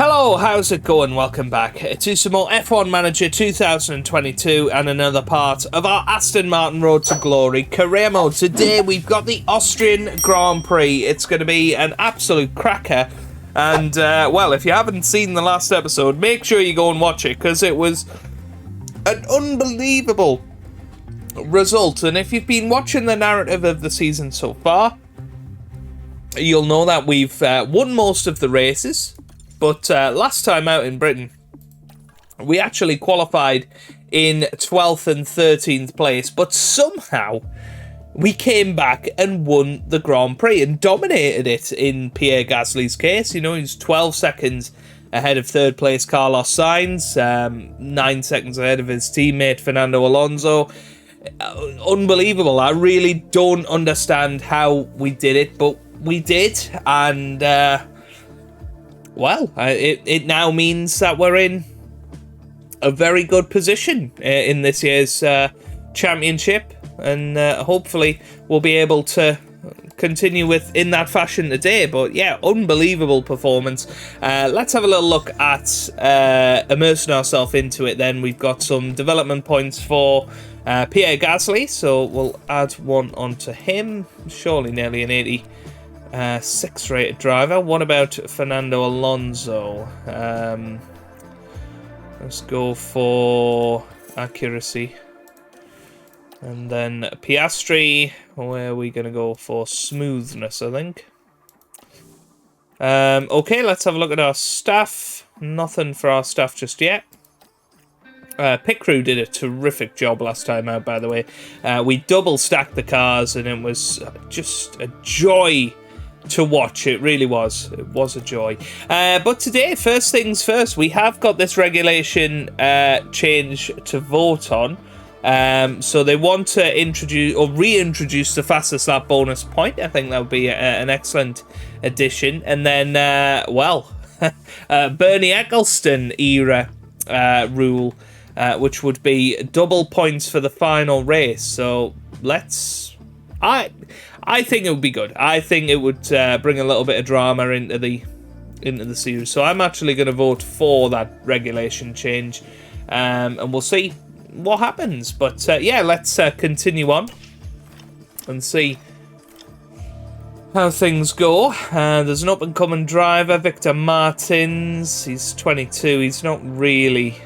Hello, how's it going? Welcome back to some more F1 Manager 2022 and another part of our Aston Martin Road to Glory career mode. Today we've got the Austrian Grand Prix. It's going to be an absolute cracker. And, well, if you haven't seen the last episode, make sure you go and watch it because it was an unbelievable result. And if you've been watching the narrative of the season so far, you'll know that we've won most of the races. But last time out in Britain, we actually qualified in 12th and 13th place. But somehow, we came back and won the Grand Prix and dominated it in Pierre Gasly's case. You know, he's 12 seconds ahead of third place Carlos Sainz, 9 seconds ahead of his teammate Fernando Alonso. Unbelievable. I really don't understand how we did it, but we did. And... well, it now means that we're in a very good position in this year's championship, and hopefully we'll be able to continue in that fashion today. But yeah, unbelievable performance. Let's have a little look at immersing ourselves into it then. We've got some development points for Pierre Gasly, so we'll add one onto him. Surely nearly an 86 rated driver. What about Fernando Alonso? Let's go for accuracy. And then Piastri, where are we going to go for smoothness, I think. Okay, let's have a look at our staff. Nothing for our staff just yet. Pit crew did a terrific job last time out, by the way. We double stacked the cars and it was just a joy to watch. It really was. It was a joy. But today, first things first, we have got this regulation change to vote on. So they want to introduce or reintroduce the fastest lap bonus point. I think that would be an excellent addition. And then, well, Bernie Eccleston era rule, which would be double points for the final race. So let's... I think it would be good. I think it would bring a little bit of drama into the series. So I'm actually going to vote for that regulation change, and we'll see what happens. But yeah, let's continue on and see how things go. There's an up-and-coming driver, Victor Martins. He's 22. He's not really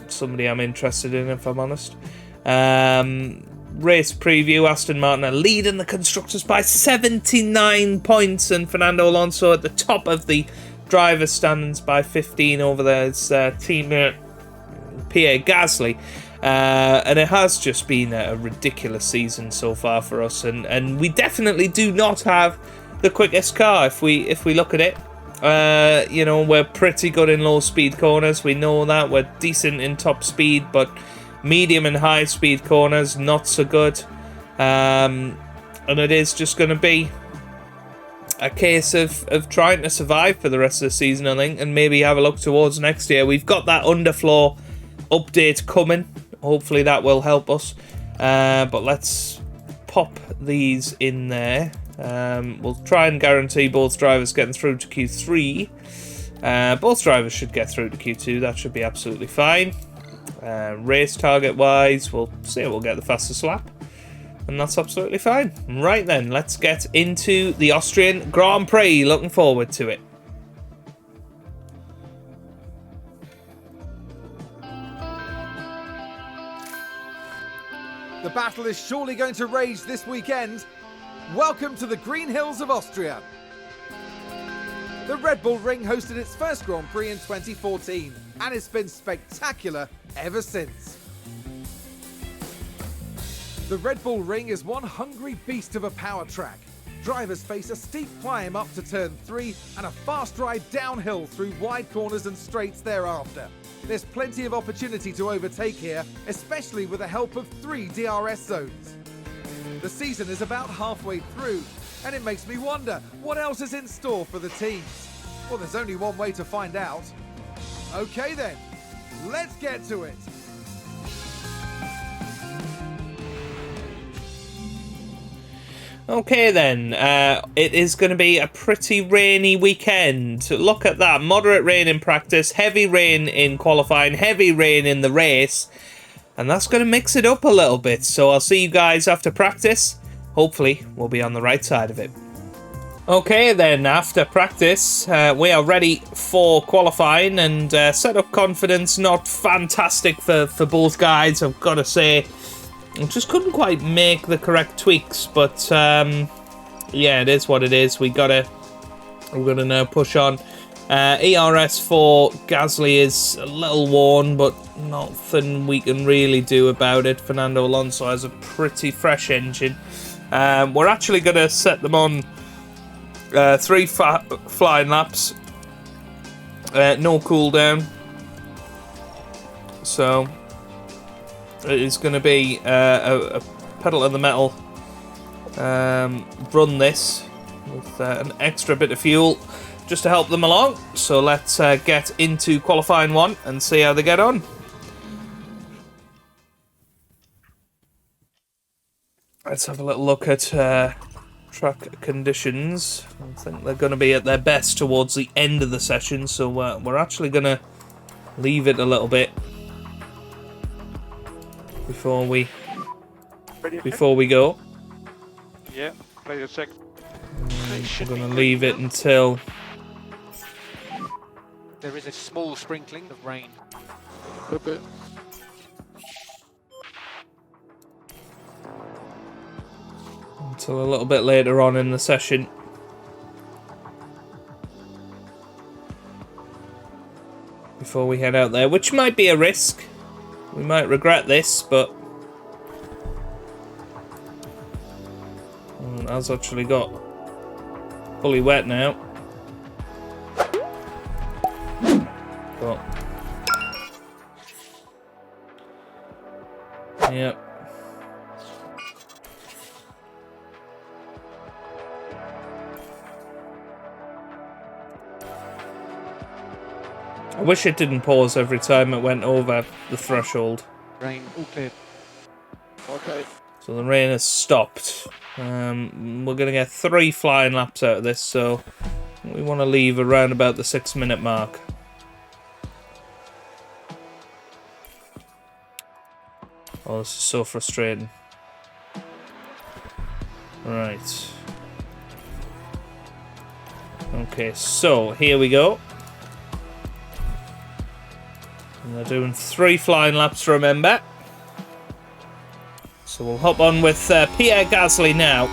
somebody I'm interested in, if I'm honest. Race preview, Aston Martin are leading the constructors by 79 points, and Fernando Alonso at the top of the driver's standings by 15 over his teammate Pierre Gasly. And it has just been a ridiculous season so far for us, and we definitely do not have the quickest car if we look at it. You know, we're pretty good in low speed corners, we know that. We're decent in top speed, but medium and high speed corners not so good, and it is just going to be a case of trying to survive for the rest of the season, I think, and maybe have a look towards next year. We've got that underfloor update coming. Hopefully that will help us, but let's pop these in there. We'll try and guarantee both drivers getting through to Q3. Both drivers should get through to Q2. That should be absolutely fine. Race target wise, we'll see we'll get the fastest lap, and that's absolutely fine. Right then, let's get into the Austrian Grand Prix. Looking forward to it. The battle is surely going to rage this weekend. Welcome to the Green Hills of Austria. The Red Bull Ring hosted its first Grand Prix in 2014, and it's been spectacular ever since. The Red Bull Ring is one hungry beast of a power track. Drivers face a steep climb up to turn 3 and a fast ride downhill through wide corners and straights thereafter. There's plenty of opportunity to overtake here, especially with the help of 3 DRS zones. The season is about halfway through, and it makes me wonder what else is in store for the teams. Well, there's only one way to find out. Okay then, let's get to it. Okay then, it is going to be a pretty rainy weekend. Look at that, moderate rain in practice, heavy rain in qualifying, heavy rain in the race. And that's going to mix it up a little bit. So I'll see you guys after practice. Hopefully, we'll be on the right side of it. Okay then, after practice, we are ready for qualifying, and setup confidence not fantastic for both guys, I've got to say. I just couldn't quite make the correct tweaks, but yeah, it is what it is. We're gonna now push on. ERS for Gasly is a little worn, but nothing we can really do about it. Fernando Alonso has a pretty fresh engine. We're actually gonna set them on 3 flying laps, no cooldown, so it is going to be a pedal to the metal run this with an extra bit of fuel just to help them along. So let's get into qualifying 1 and see how they get on. Let's have a little look at track conditions. I think they're going to be at their best towards the end of the session, so we're actually going to leave it a little bit before we go. Yeah, play a sec. We're going to leave it until there is a small sprinkling of rain. until a little bit later on in the session. Before we head out there, which might be a risk. We might regret this, but it has actually got fully wet now. But yep. I wish it didn't pause every time it went over the threshold. Rain, all clear. Okay. So the rain has stopped. We're going to get 3 flying laps out of this, so we want to leave around about the 6-minute mark. Oh, this is so frustrating. Right. Okay, so here we go. And they're doing 3 flying laps, remember. So we'll hop on with Pierre Gasly now.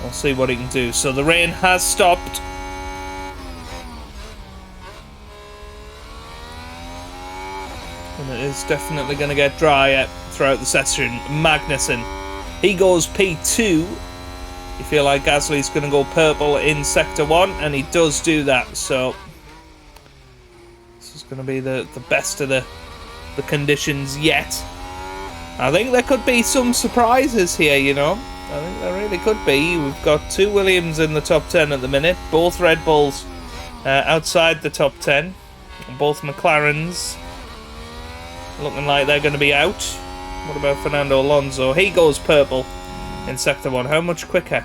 We'll see what he can do. So the rain has stopped. And it is definitely going to get drier throughout the session. Magnussen, he goes P2. You feel like Gasly's going to go purple in Sector 1, and he does do that. So this is going to be the best of the conditions yet. I think there could be some surprises here, you know. I think there really could be. We've got 2 Williams in the top 10 at the minute. Both Red Bulls outside the top 10. Both McLarens looking like they're going to be out. What about Fernando Alonso? He goes purple in Sector 1. How much quicker?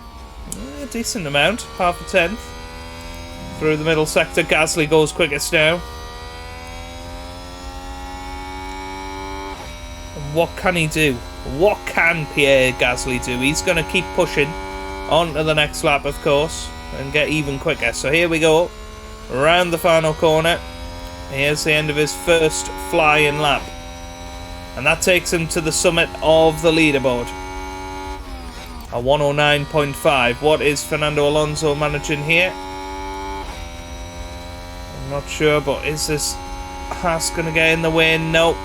A decent amount. Half a tenth. Through the middle sector, Gasly goes quickest now. What can he do? What can Pierre Gasly do? He's going to keep pushing on to the next lap, of course, and get even quicker. So here we go, around the final corner. Here's the end of his first flying lap. And that takes him to the summit of the leaderboard. A 109.5. What is Fernando Alonso managing here? I'm not sure, but is this Haas going to get in the way? No.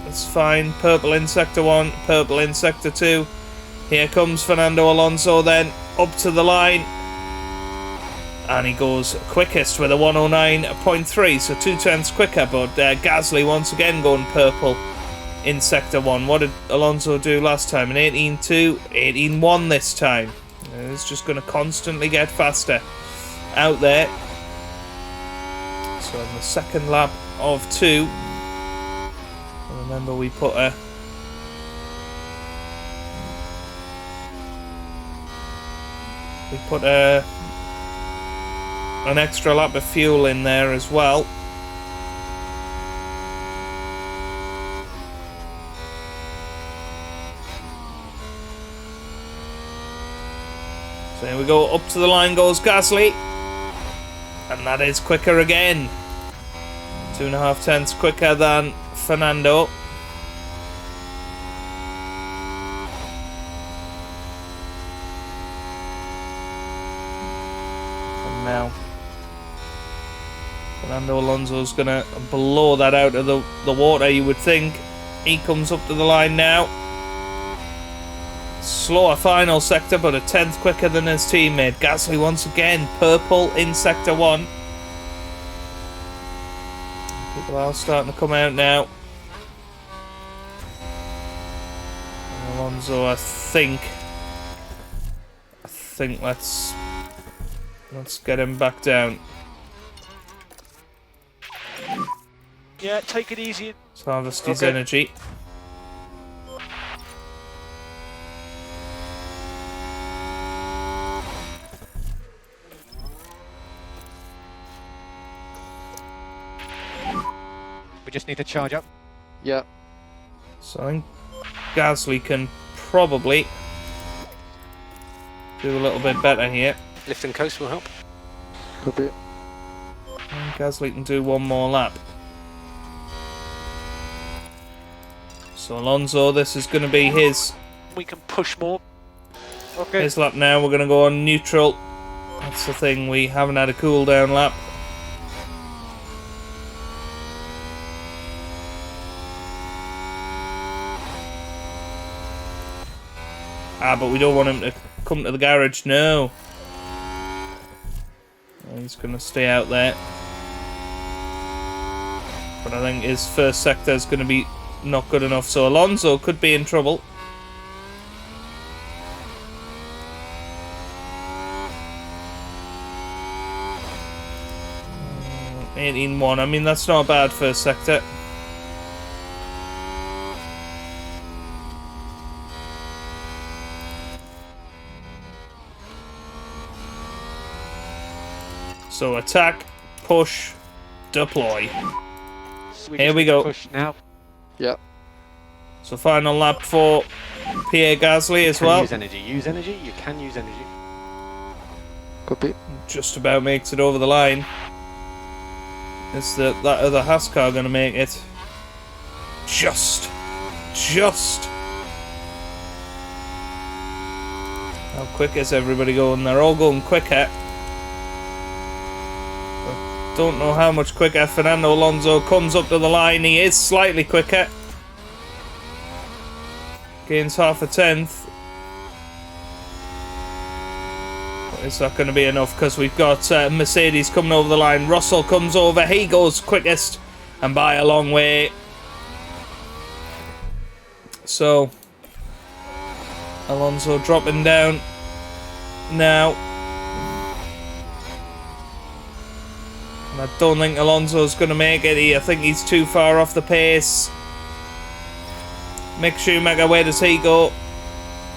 It's fine. Purple in Sector 1, purple in Sector 2. Here comes Fernando Alonso then, up to the line. And he goes quickest with a 109.3, so 2 tenths quicker. But Gasly once again going purple in Sector 1. What did Alonso do last time? An 18.2, 18.1 this time. It's just going to constantly get faster out there. So in the second lap of 2... Remember, we put a We put an extra lap of fuel in there as well. So here we go, up to the line goes Gasly. And that is quicker again. 2.5 tenths quicker than Fernando. Now Fernando Alonso's gonna blow that out of the water, you would think. He comes up to the line now. Slower final sector, but a tenth quicker than his teammate. Gasly once again, purple in sector 1. People are starting to come out now. And Alonso, I think let's get him back down. Yeah, take it easy. Let's harvest his energy. We just need to charge up. Yeah. So I think Gasly can probably do a little bit better here. Lift and coast will help. Could be. And Gasly can do one more lap. So Alonso, this is going to be his We can push more. his lap now. We're going to go on neutral. That's the thing, we haven't had a cool down lap. But we don't want him to come to the garage, no. He's going to stay out there. But I think his first sector is going to be not good enough, so Alonso could be in trouble. Uh, 18-1, I mean that's not a bad first sector. So attack, push, deploy. Here we go. Push now. Yeah. So final lap for Pierre Gasly as well. Use energy. Use energy. You can use energy. Could be. Just about makes it over the line. Is that other Haas car going to make it? Just. How quick is everybody going? They're all going quicker. Don't know how much quicker Fernando Alonso comes up to the line. He is slightly quicker. Gains half a tenth. But is that going to be enough? Because we've got Mercedes coming over the line. Russell comes over. He goes quickest and by a long way. So Alonso dropping down now. I don't think Alonso's going to make it. I think he's too far off the pace. Mick Schumacher, where does he go?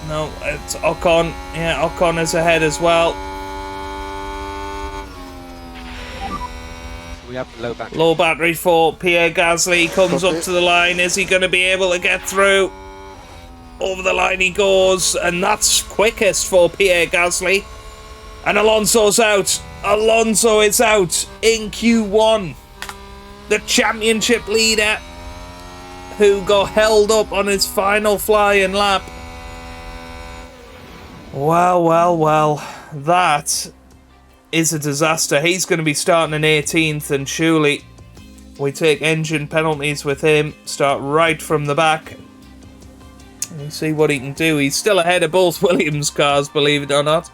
No, it's Ocon. Yeah, Ocon is ahead as well. We have low battery. Low battery for Pierre Gasly. Comes up to the line. Is he going to be able to get through? Over the line he goes. And that's quickest for Pierre Gasly. And Alonso's out. Alonso is out in Q1. The championship leader who got held up on his final flying lap. Well. That is a disaster. He's going to be starting in 18th, and surely we take engine penalties with him. Start right from the back. And see what he can do. He's still ahead of both Williams cars, believe it or not.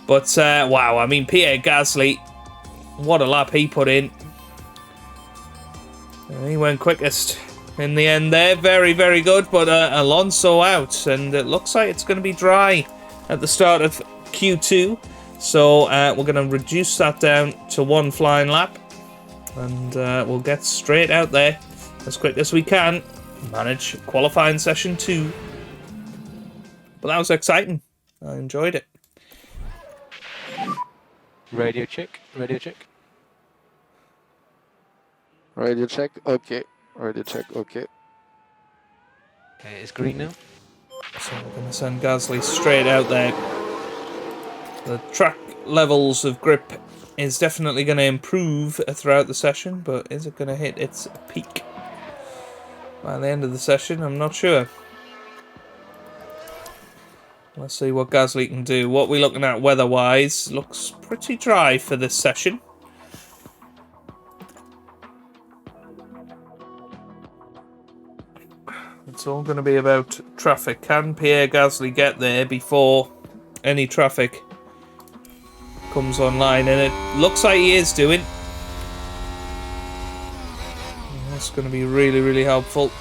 But, wow, I mean, Pierre Gasly, what a lap he put in. He went quickest in the end there. Very, very good. But Alonso out, and it looks like it's going to be dry at the start of Q2. So we're going to reduce that down to one flying lap. And we'll get straight out there as quick as we can. Manage qualifying session 2. But that was exciting. I enjoyed it. Radio check. Radio check. Radio check. Okay. Radio check. Okay. Okay, it's green now. So we're going to send Gasly straight out there. The track levels of grip is definitely going to improve throughout the session, but is it going to hit its peak by the end of the session? I'm not sure. Let's see what Gasly can do. What we're looking at weather-wise looks pretty dry for this session. It's all going to be about traffic. Can Pierre Gasly get there before any traffic comes online? And it looks like he is doing. That's going to be really, really helpful.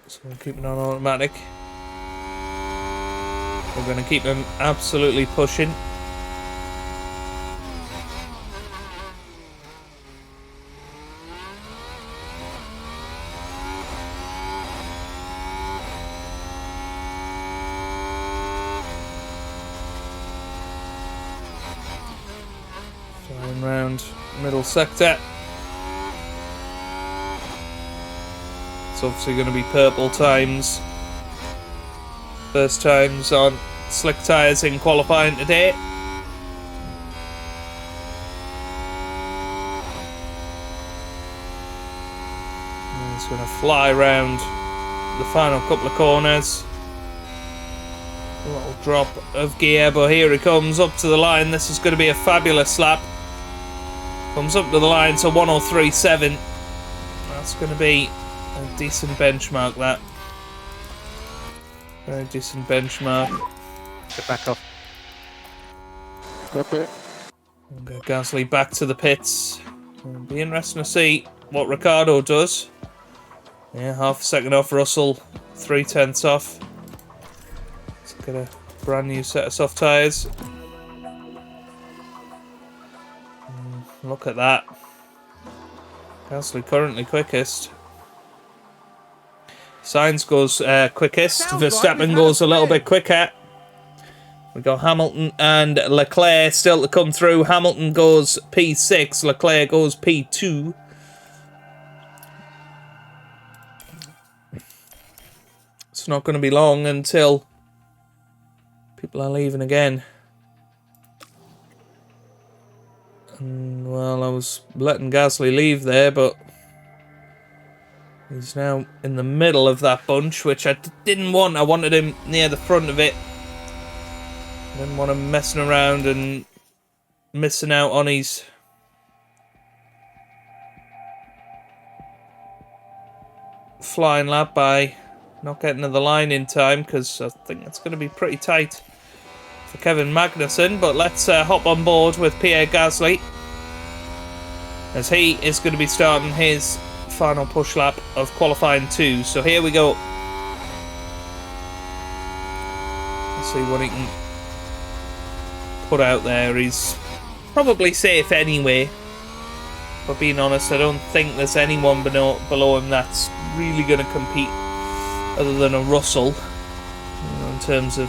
So we'll keep it on automatic. We're going to keep him absolutely pushing. Flying round middle sector. It's obviously going to be purple times. First times on slick tyres in qualifying today. And it's going to fly round the final couple of corners. A little drop of gear, but here he comes up to the line. This is going to be a fabulous lap. Comes up to the line to 103.7. That's going to be a decent benchmark, that. Very decent benchmark. Get back off. Copy. We'll get Gasly back to the pits. It'll be interesting to see what Ricciardo does. Yeah, half a second off Russell, 0.3 off. Let's get a brand new set of soft tyres. Look at that. Gasly currently quickest. Sainz goes quickest. Verstappen goes a little bit quicker. We got Hamilton and Leclerc still to come through. Hamilton goes P6. Leclerc goes P2. It's not going to be long until people are leaving again. And, well, I was letting Gasly leave there, but he's now in the middle of that bunch, which I didn't want. I wanted him near the front of it. I didn't want him messing around and missing out on his flying lap by not getting to the line in time, because I think it's going to be pretty tight for Kevin Magnussen. But let's hop on board with Pierre Gasly, as he is going to be starting his final push lap of qualifying 2. So here we go. Let's see what he can put out there. He's probably safe anyway, but being honest, I don't think there's anyone below him that's really going to compete other than a Russell, in terms of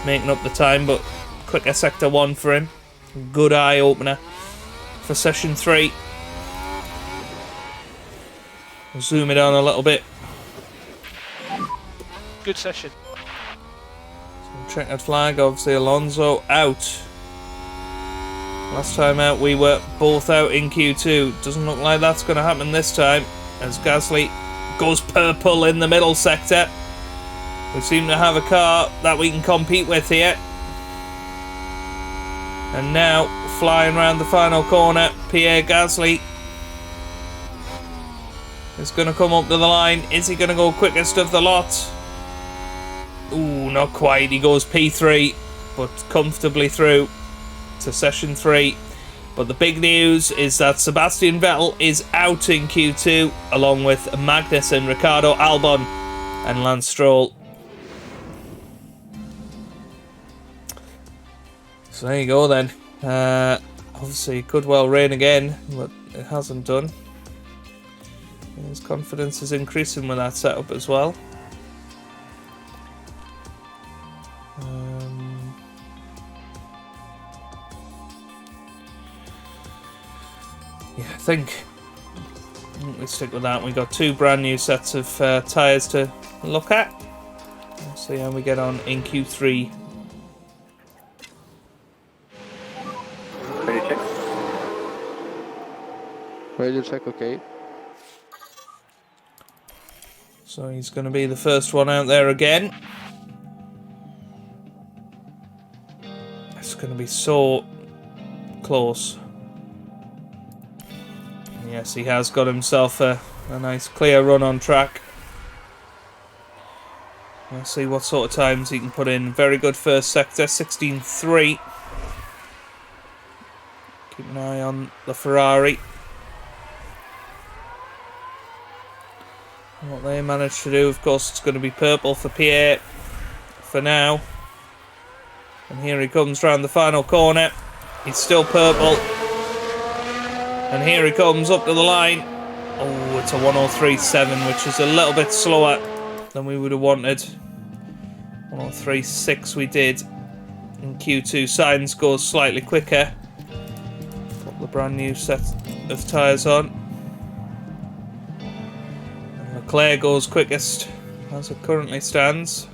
making up the time. But quicker sector 1 for him. Good eye opener for session 3. Zoom it on a little bit. Good session. Checkered flag, obviously Alonso out. Last time out we were both out in Q2. Doesn't look like that's going to happen this time, as Gasly goes purple in the middle sector. We seem to have a car that we can compete with here. And now, flying around the final corner, Pierre Gasly is going to come up to the line. Is he going to go quickest of the lot? Ooh, not quite. He goes P3, but comfortably through to session 3. But the big news is that Sebastian Vettel is out in Q2, along with Magnussen, Ricciardo, Albon and Lance Stroll. So there you go then. Obviously it could well rain again, but it hasn't done. His confidence is increasing with that setup as well. Yeah, I think we stick with that. We got 2 brand new sets of tyres to look at. Let's see how we get on in Q3. Radio check. Radio check, okay. So he's going to be the first one out there again. It's going to be so close. Yes, he has got himself a nice clear run on track. We'll see what sort of times he can put in. Very good first sector, 16.3. Keep an eye on the Ferrari. What they managed to do, of course, it's going to be purple for Pierre for now. And here he comes round the final corner. He's still purple. And here he comes up to the line. Oh, it's a 103.7, which is a little bit slower than we would have wanted. 103.6 we did in Q2. Signs goes slightly quicker. Put the brand new set of tyres on. And Leclerc goes quickest as it currently stands.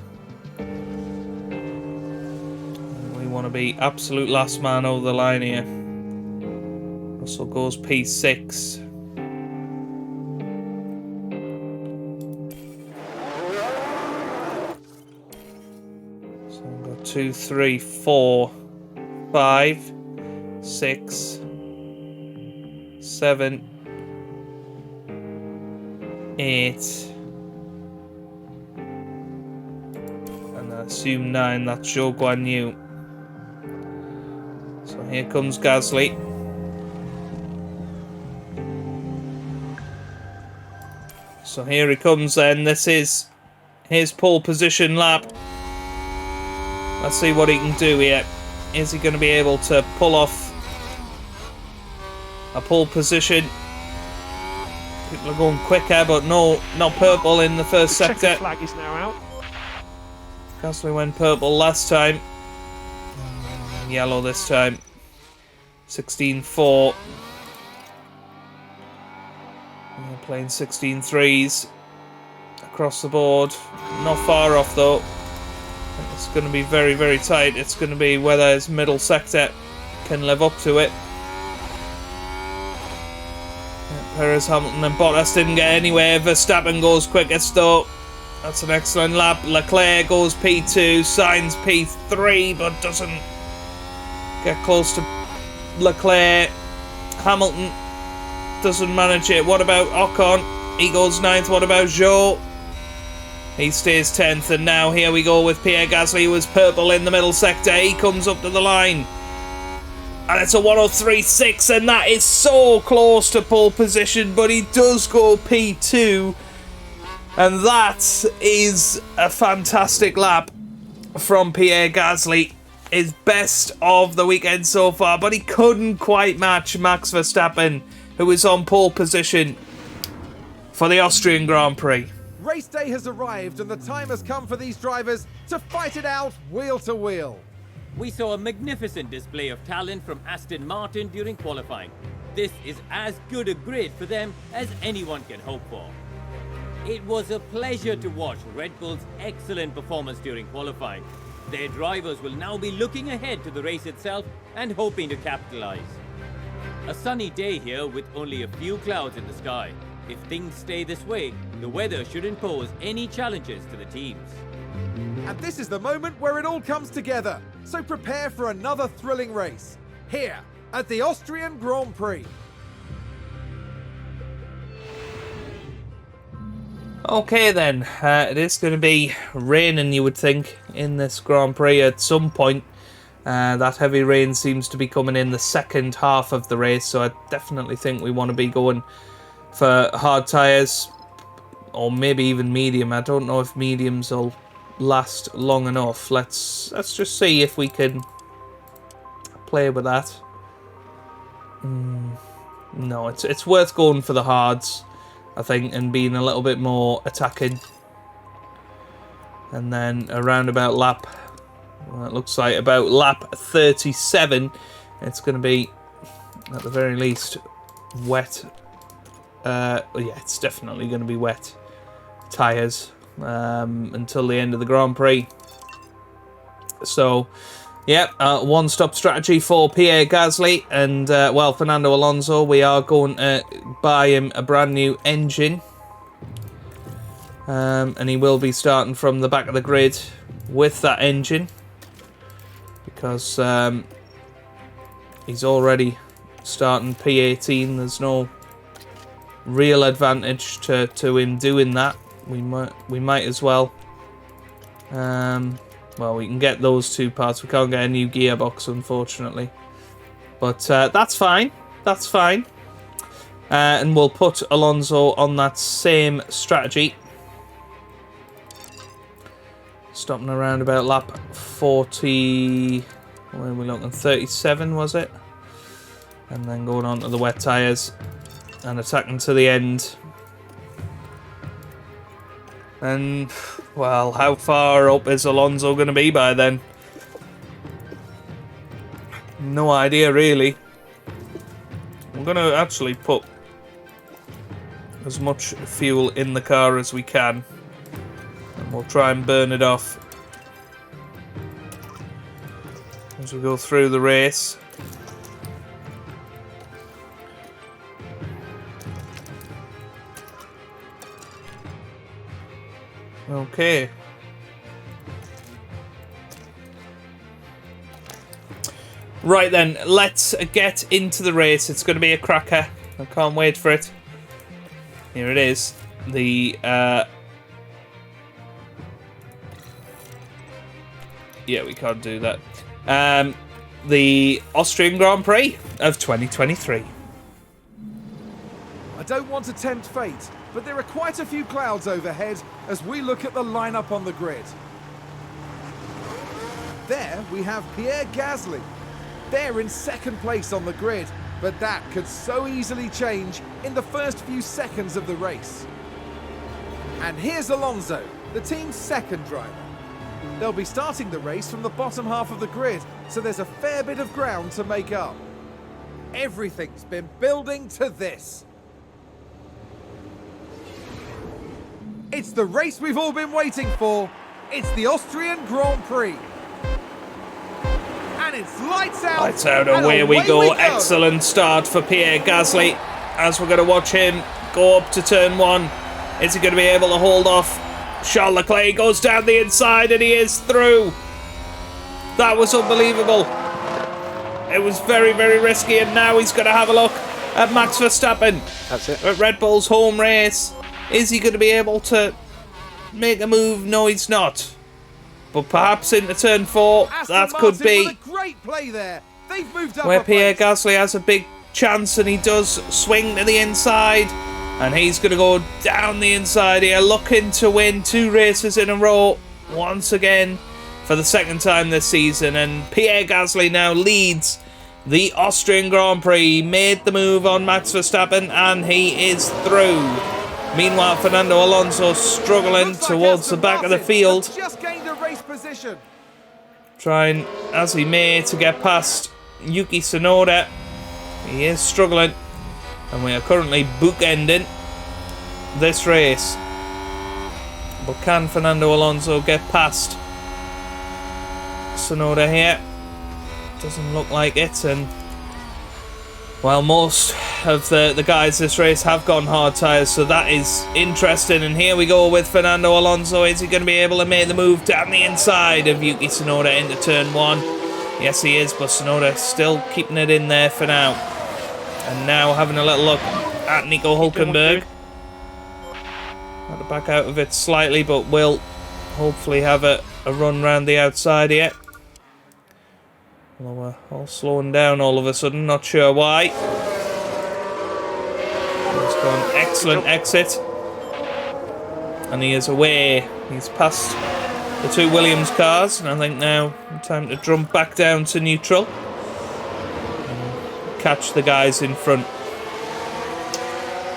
And we want to be absolute last man over the line here. Russell goes P6. So we've got 2, 3, 4, 5, 6, 7, 8. And I assume 9, that's Zhou Guan Yu. So here comes Gasly. So here he comes then. This is his pole position lap. Let's see what he can do here. Is he going to be able to pull off a pole position? People are going quicker, but no, not purple in the first sector. Flag is now out. Gasly went purple last time. Yellow this time. 16.4. We're playing 16.3s across the board. Not far off though. It's going to be very, very tight. It's going to be whether his middle sector can live up to it. Perez, Hamilton and Bottas didn't get anywhere. Verstappen goes quickest though. That's an excellent lap. Leclerc goes P2. Sainz P3 but doesn't get close to Leclerc. Hamilton doesn't manage it. What about Ocon? He goes 9th. What about Zhou? He stays 10th. And now here we go with Pierre Gasly, who was purple in the middle sector. He comes up to the line. And it's a 103.6. And that is so close to pole position. But he does go P2. And that is a fantastic lap from Pierre Gasly. His best of the weekend so far. But he couldn't quite match Max Verstappen, who is on pole position for the Austrian Grand Prix. Race day has arrived and the time has come for these drivers to fight it out wheel to wheel. We saw a magnificent display of talent from Aston Martin during qualifying. This is as good a grid for them as anyone can hope for. It was a pleasure to watch Red Bull's excellent performance during qualifying. Their drivers will now be looking ahead to the race itself and hoping to capitalize. A sunny day here with only a few clouds in the sky. If things stay this way, the weather shouldn't pose any challenges to the teams. And this is the moment where it all comes together. So prepare for another thrilling race here at the Austrian Grand Prix. Okay then, it is going to be raining, you would think, in this Grand Prix at some point. That heavy rain seems to be coming in the second half of the race, so I definitely think we want to be going for hard tyres, or maybe even medium. I don't know if mediums will last long enough. Let's just see if we can play with that. No, it's worth going for the hards, I think, and being a little bit more attacking. And then around about lap, well, it looks like about lap 37, it's going to be, at the very least, wet. Yeah, it's definitely going to be wet tyres until the end of the Grand Prix. So, yeah, one-stop strategy for Pierre Gasly and, well, Fernando Alonso. We are going to buy him a brand new engine. And he will be starting from the back of the grid with that engine. Because he's already starting P18. There's no real advantage to him doing that. We might as well. Well, we can get those two parts. We can't get a new gearbox, unfortunately. But that's fine. That's fine. And we'll put Alonso on that same strategy. Stopping around about lap 40... Where are we looking? 37, was it? And then going on to the wet tyres. And attacking to the end. And, well, how far up is Alonso going to be by then? No idea, really. I'm going to actually put as much fuel in the car as we can. And we'll try and burn it off as we go through the race. Okay. Right then, let's get into the race. It's going to be a cracker. I can't wait for it. Here it is. The yeah, we can't do that. The Austrian Grand Prix of 2023. I don't want to tempt fate, but there are quite a few clouds overhead as we look at the lineup on the grid. There we have Pierre Gasly. They're in second place on the grid, but that could so easily change in the first few seconds of the race. And here's Alonso, the team's second driver. They'll be starting the race from the bottom half of the grid, so there's a fair bit of ground to make up. Everything's been building to this. It's the race we've all been waiting for. It's the Austrian Grand Prix. And it's lights out. Lights out, and away we go. Excellent start for Pierre Gasly. As we're going to watch him go up to turn one. Is he going to be able to hold off? Charles Leclerc goes down the inside and he is through. That was unbelievable. It was very, very risky, and now he's going to have a look at Max Verstappen. That's it. At Red Bull's home race. Is he going to be able to make a move? No, he's not. But perhaps into turn 4, that could be a great play there. They've moved up where Pierre Gasly has a big chance, and he does swing to the inside. And he's going to go down the inside here, looking to win 2 races in a row once again for the second time this season. And Pierre Gasly now leads the Austrian Grand Prix. Made the move on Max Verstappen, and he is through. Meanwhile, Fernando Alonso struggling towards the back of the field. Just gained a race position. Trying, as he may, to get past Yuki Tsunoda. He is struggling. And we are currently bookending this race. But can Fernando Alonso get past Tsunoda here? Doesn't look like it. And, well, most of the guys this race have gone hard tyres, so that is interesting. And here we go with Fernando Alonso. Is he going to be able to make the move down the inside of Yuki Tsunoda into turn 1? Yes, he is, but Tsunoda still keeping it in there for now. And now having a little look at Nico Hülkenberg. Had to back out of it slightly, but will hopefully have a run round the outside here. Although we're all slowing down all of a sudden, not sure why. He's got an excellent exit. And he is away. He's past the 2 Williams cars, and I think now time to jump back down to neutral. Catch the guys in front.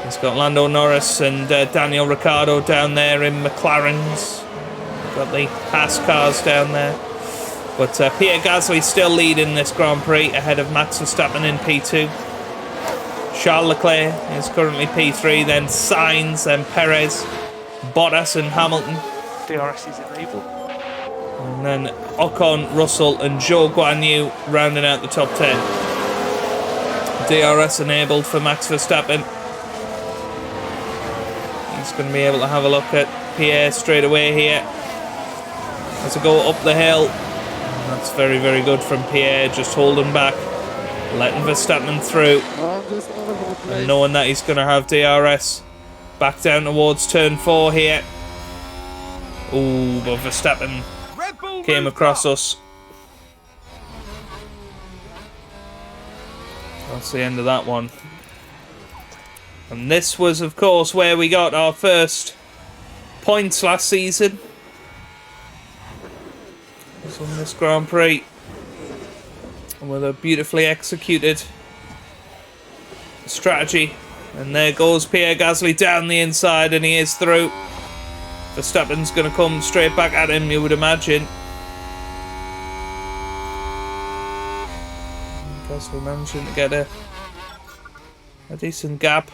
He's got Lando Norris and Daniel Ricciardo down there in McLarens. Got the Haas cars down there. But Pierre Gasly still leading this Grand Prix ahead of Max Verstappen in P2. Charles Leclerc is currently P3, then Sainz, then Perez, Bottas and Hamilton. DRS is enabled. And then Ocon, Russell and Zhou Guanyu rounding out the top 10. DRS enabled for Max Verstappen. He's going to be able to have a look at Pierre straight away here. As I go up the hill. And that's very, very good from Pierre, just holding back. Letting Verstappen through. And knowing that he's going to have DRS. Back down towards turn 4 here. Ooh, but Verstappen came across us. That's the end of that one. And this was, of course, where we got our first points last season. It was on this Grand Prix. With a beautifully executed strategy. And there goes Pierre Gasly down the inside, and he is through. Verstappen's going to come straight back at him, you would imagine. Gasly managing to get a decent gap.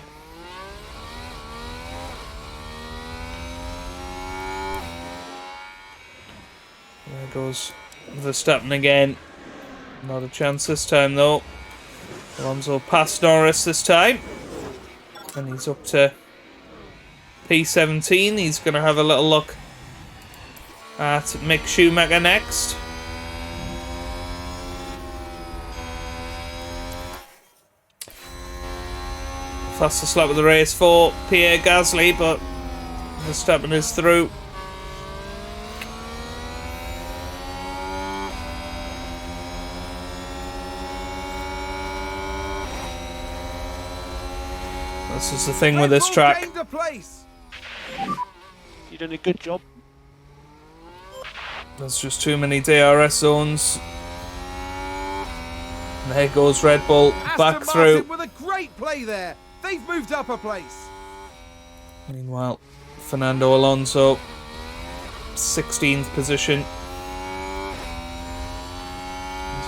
There goes Verstappen again. Not a chance this time though. Alonso past Norris this time. And he's up to P17. He's going to have a little look at Mick Schumacher next. Fastest lap of the race for Pierre Gasly, but Verstappen is through. This is the thing with this track. You've done a good job. There's just too many DRS zones. And there goes Red Bull back through. With a great play there. They've moved up a place. Meanwhile, Fernando Alonso, 16th position. Is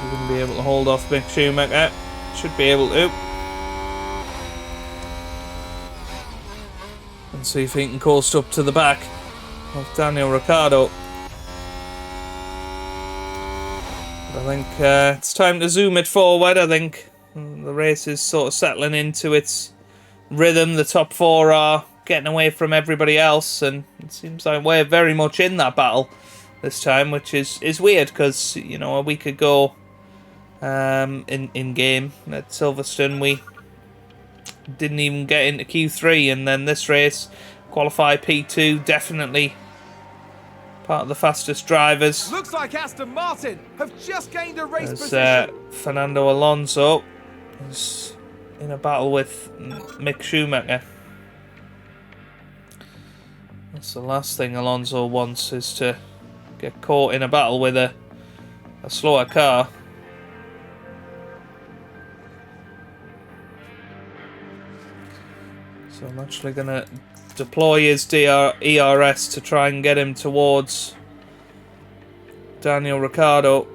he going to be able to hold off Mick Schumacher? Should be able to. And see if he can coast up to the back of Daniel Ricciardo. But I think it's time to zoom it forward. I think the race is sort of settling into its rhythm. The top 4 are getting away from everybody else, and it seems like we're very much in that battle this time, which is weird because, you know, a week ago in game at Silverstone we didn't even get into Q3, and then this race qualify P2, definitely part of the fastest drivers. Looks like Aston Martin have just gained a race As position. Fernando Alonso is in a battle with Mick Schumacher. That's the last thing Alonso wants, is to get caught in a battle with a slower car. So I'm actually going to deploy his ERS to try and get him towards Daniel Ricciardo.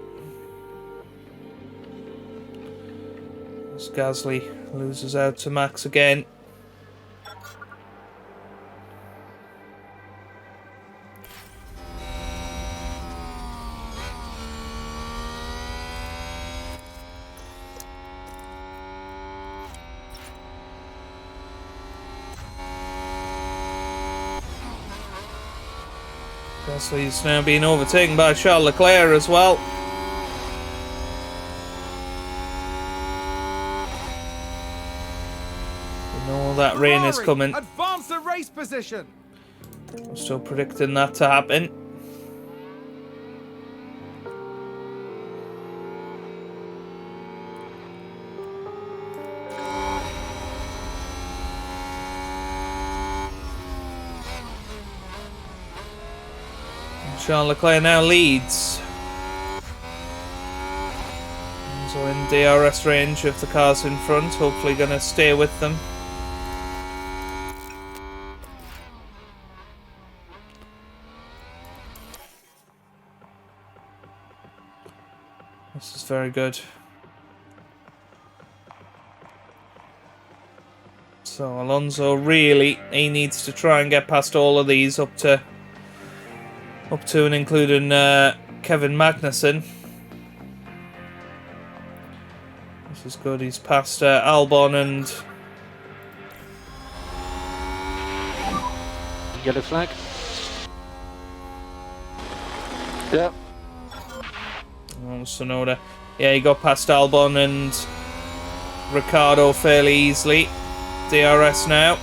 As Gasly loses out to Max again. Gasly's now being overtaken by Charles Leclerc as well. We know that rain is coming. Advance the race position. I'm still predicting that to happen. Charles Leclerc now leads. So in DRS range of the cars in front, hopefully going to stay with them. This is very good. So Alonso really, he needs to try and get past all of these up to and including Kevin Magnussen. This is good. He's past Albon and Yellow flag. Yeah. oh, Sonoda. Yeah, he got past Albon and Ricciardo fairly easily. DRS now.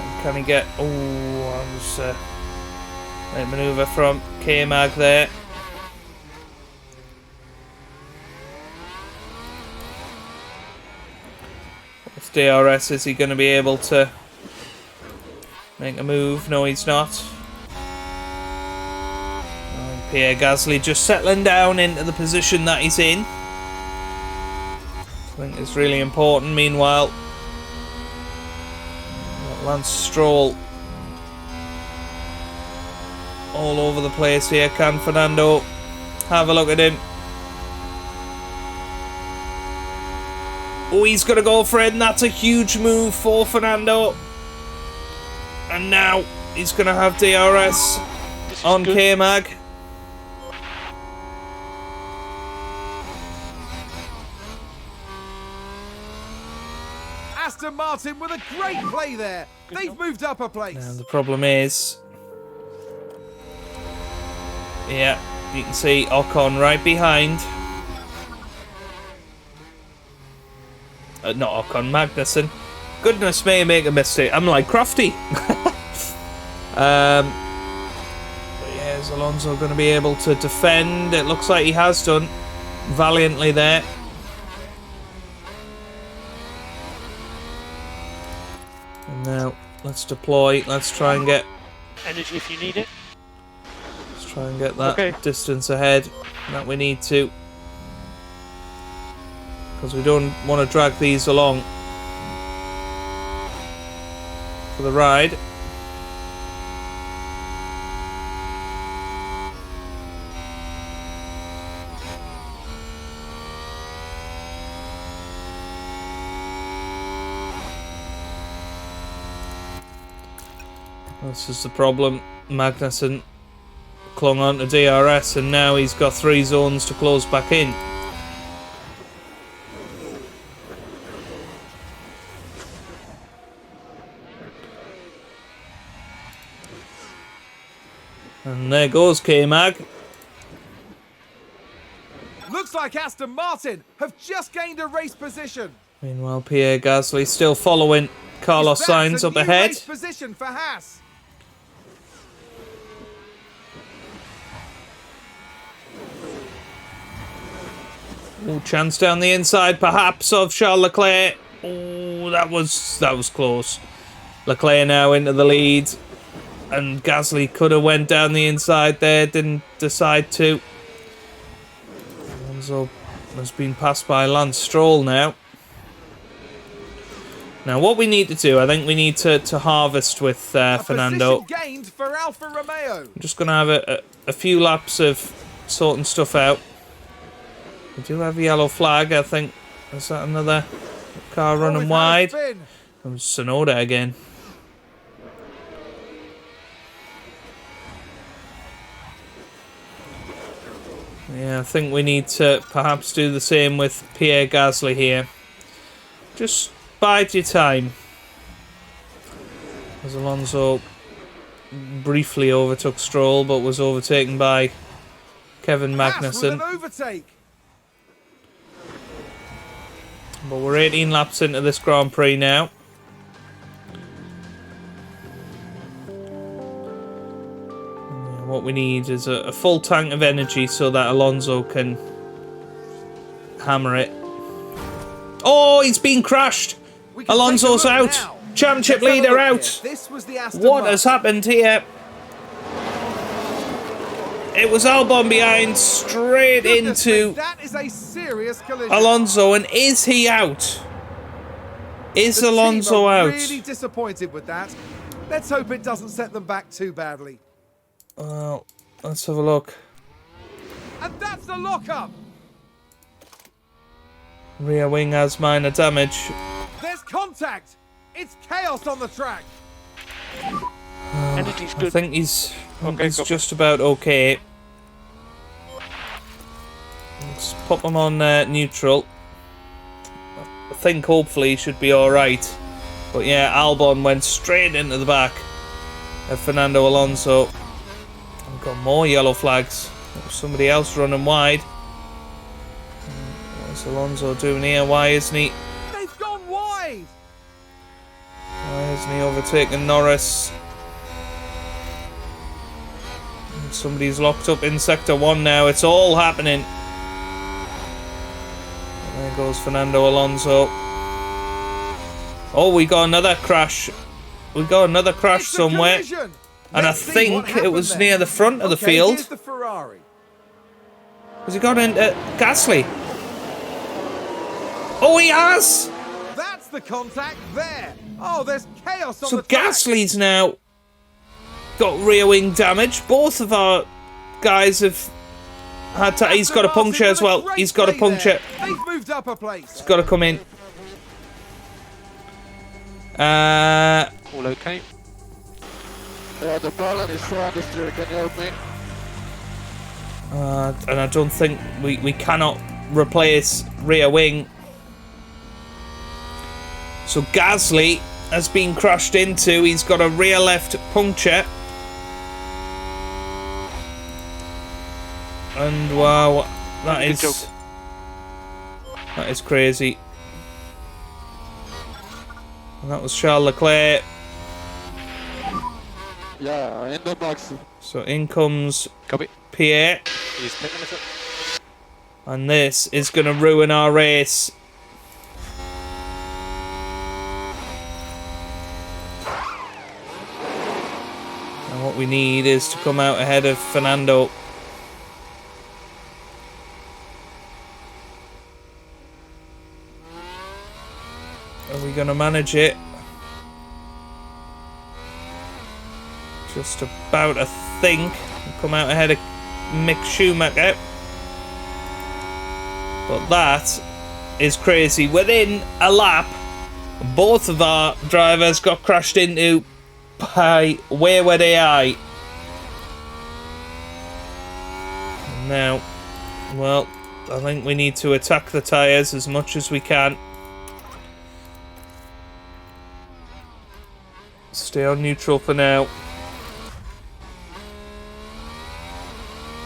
And can he get... Oh, I was... late manoeuvre from K-Mag there. With DRS, is he going to be able to make a move? No, he's not. And Pierre Gasly just settling down into the position that he's in. I think it's really important. Meanwhile, Lance Stroll all over the place here. Can Fernando have a look at him? Oh, he's going to go for it, and that's a huge move for Fernando. And now he's going to have DRS on K-Mag. Aston Martin with a great play there. They've moved up a place. Now the problem is... yeah, you can see Ocon right behind. Not Ocon, Magnussen. Goodness me, make a mistake. I'm like Crofty. But yeah, is Alonso going to be able to defend? It looks like he has done valiantly there. And now let's deploy. Let's try and get... Energy if you need it. let's try and get that distance ahead that we need to. Because we don't want to drag these along for the ride. This is the problem. Magnussen clung on to DRS and now he's got 3 zones to close back in. And there goes K-Mag. Looks like Aston Martin have just gained a race position. Meanwhile, Pierre Gasly still following Carlos Sainz up ahead. Race position for Haas. Ooh, chance down the inside, perhaps, of Charles Leclerc. Oh, that was close. Leclerc now into the lead. And Gasly could have went down the inside there, didn't decide to. Alonso has been passed by Lance Stroll now. Now what we need to do, I think we need to harvest with Fernando. Gained for Alfa Romeo. I'm just going to have a few laps of sorting stuff out. We do have a yellow flag, I think. Is that another car running wide? It was Sonoda again. Yeah, I think we need to perhaps do the same with Pierre Gasly here. Just bide your time. As Alonso briefly overtook Stroll, but was overtaken by Kevin Magnussen. But we're 18 laps into this Grand Prix now. What we need is a full tank of energy so that Alonso can hammer it. Oh, he's been crashed. Alonso's out. Now. Championship leader out. This was the Aston what has happened here? It was Albon behind, straight into that is a serious collision. Alonso, and is he out? Is Alonso out? Really disappointed with that. Let's hope it doesn't set them back too badly. Well, let's have a look. And that's the lockup. Rear wing has minor damage. There's contact! It's chaos on the track! Energy's I good. think he's Okay, copy. just about okay. Let's pop him on neutral. I think hopefully he should be alright. But yeah, Albon went straight into the back of Fernando Alonso. We've got more yellow flags. Somebody else running wide. What's Alonso doing here? Why isn't he They've gone wide! overtaking Norris? Somebody's locked up in sector 1 now. It's all happening. And there goes Fernando Alonso. Oh, we got another crash. We got another crash It's a somewhere. collision. And Let's I see what think it happened was there. near the front of the Okay, field. here's the Ferrari. Has he got into Gasly? Oh, he has! That's the contact there. Oh, there's chaos on So the track. Gasly's now got rear wing damage. Both of our guys have had to. He's got a puncture as well. He's got a puncture. They've moved up a place. He's got to come in. All okay. Yeah, the balance is so understeer. Can you help me? And I don't think we cannot replace rear wing. So Gasly has been crashed into. He's got a rear left puncture. And wow, that Good job. is crazy. And that was Charles Leclerc. Yeah, in the box. So in comes Copy. Pierre. He's picking us up. And this is going to ruin our race. And what we need is to come out ahead of Fernando. Are we going to manage it? Just about, I think. Come out ahead of Mick Schumacher. But that is crazy. Within a lap, both of our drivers got crashed into by wayward AI. Now, well, I think we need to attack the tyres as much as we can. Stay on neutral for now.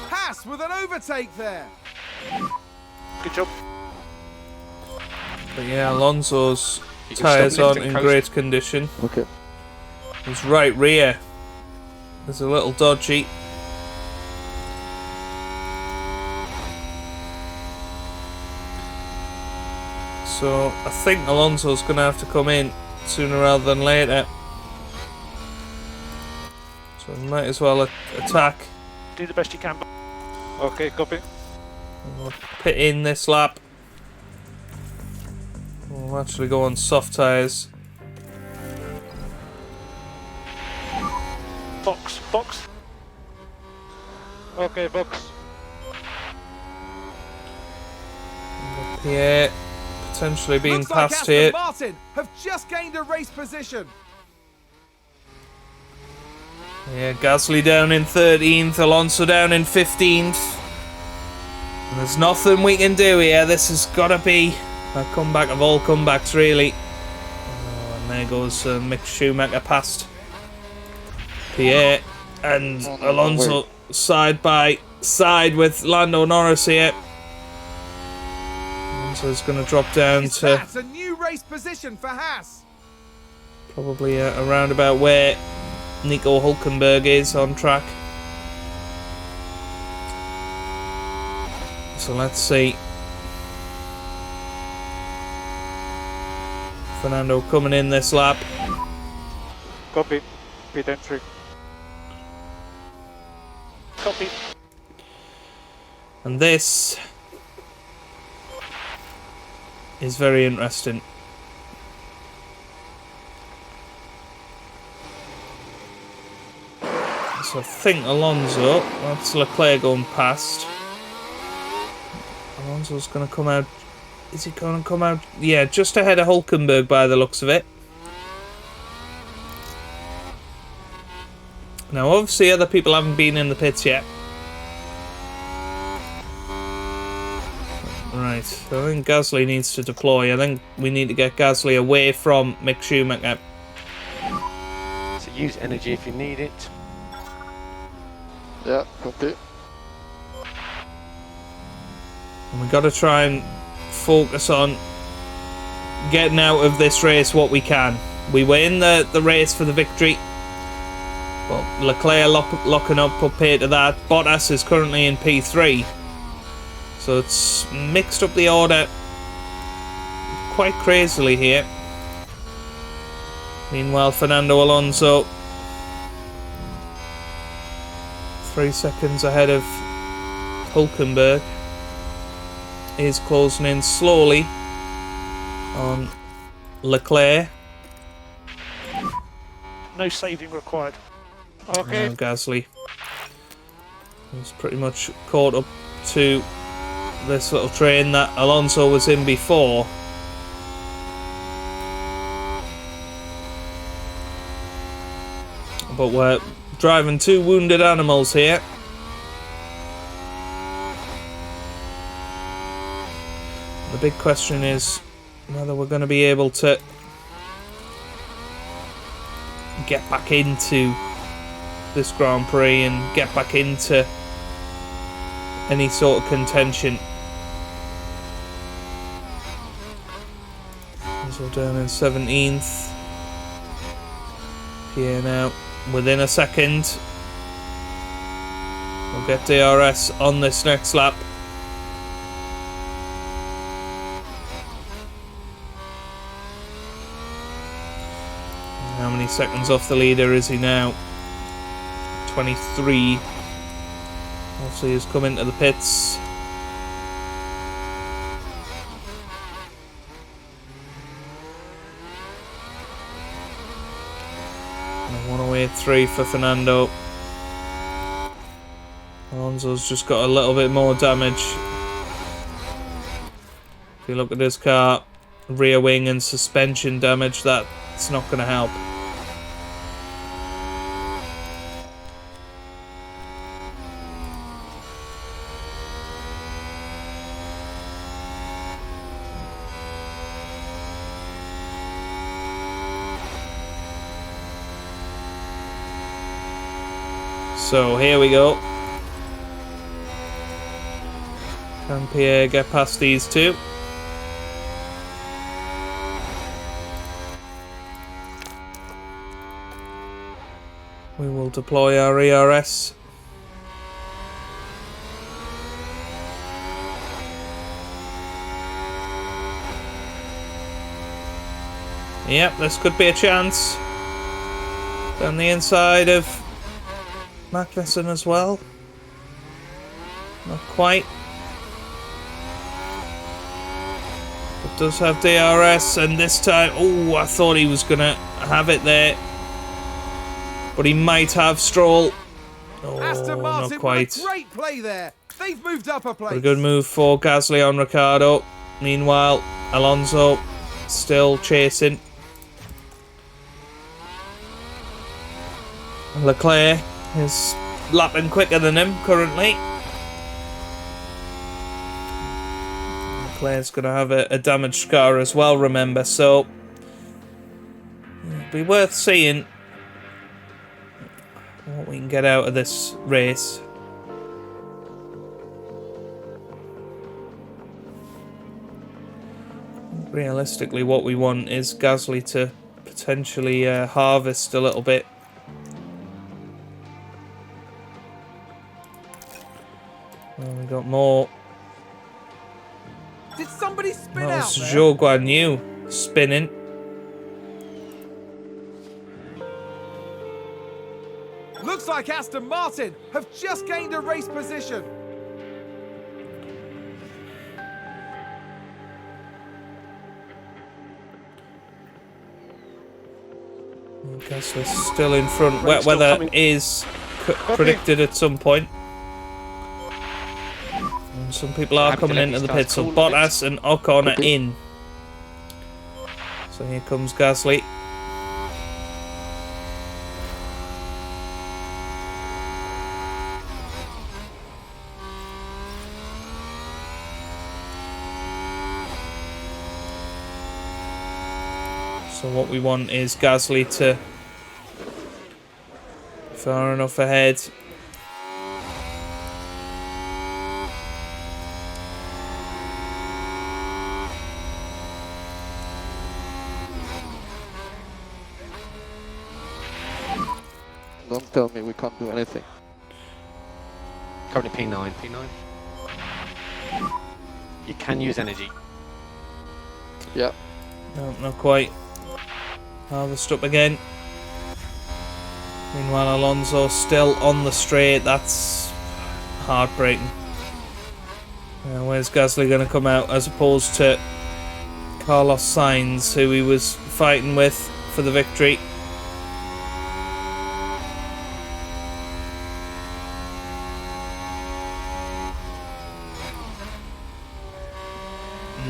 Haas with an overtake there. Good job. But yeah, Alonso's You can tyres stop aren't lifting in coast. great condition. Okay. His right rear is a little dodgy. So I think Alonso's going to have to come in sooner rather than later. So we might as well attack. Do the best you can. Okay, copy. We'll pit in this lap. We'll actually go on soft tyres. Box, box. Okay, box. Pierre potentially being Looks like passed Aston here. Martin have just gained a race position. Yeah, Gasly down in 13th, Alonso down in 15th. There's nothing we can do here. This has got to be a comeback of all comebacks, really. Oh, and there goes Mick Schumacher past Pierre and Alonso side by side with Lando Norris here. Alonso's going to drop down to That's a new race position for Haas. probably around about where Nico Hülkenberg is on track. So let's see. Fernando coming in this lap. Copy. Pit entry. Copy. And this is very interesting. So I think Alonso, that's Leclerc going past. Alonso's going to come out Is he going to come out? Yeah, just ahead of Hulkenberg by the looks of it. Now, obviously, other people haven't been in the pits yet. Right, so I think Gasly needs to deploy. I think we need to get Gasly away from Mick Schumacher. So use energy if you need it. Yeah, copy. And we've got to try and focus on getting out of this race what we can. We were in the race for the victory. But Leclerc locking up here to that. Bottas is currently in P3. So it's mixed up the order quite crazily here. Meanwhile, Fernando Alonso 3 seconds ahead of Hulkenberg is closing in slowly on Leclerc. No saving required. Okay. Now Gasly was pretty much caught up to this little train that Alonso was in before. But we're driving two wounded animals here. The big question is whether we're going to be able to get back into this Grand Prix and get back into any sort of contention. So down in 17th. Pierre now within a second. We'll get DRS on this next lap. How many seconds off the leader is he now? 23. Obviously he's come into the pits. And 108.3 for Fernando. Alonso's just got a little bit more damage. If you look at his car, rear wing and suspension damage, that's not going to help. So here we go. Can Pierre get past these two? We will deploy our ERS. Yep, this could be a chance. Down the inside of Magnussen as well. Not quite. But does have DRS, and this time, oh, I thought he was gonna have it there, but he might have Stroll. Oh, Aston Martin not quite. with a great play there. They've moved up a place. But a good move for Gasly on Ricciardo. Meanwhile, Alonso still chasing. Leclerc is lapping quicker than him currently. Leclerc's going to have a damaged car as well, remember, so it'll be worth seeing what we can get out of this race. Realistically, what we want is Gasly to potentially harvest a little bit. Well, we got more. Did somebody spin That out was there? Zhou Guan Yu spinning. Looks like Aston Martin have just gained a race position. Gasly's still in front. Right, Wet still weather coming. is predicted at some point. And some people are coming into the pit. So Bottas and Ocon are in. So here comes Gasly. So what we want is Gasly to be far enough ahead. Don't tell me we can't do anything. Currently P9. P9. You can use energy. Yeah. No, not quite. Harvest up again. Meanwhile, Alonso still on the straight. That's heartbreaking. Where's Gasly going to come out as opposed to Carlos Sainz, who he was fighting with for the victory?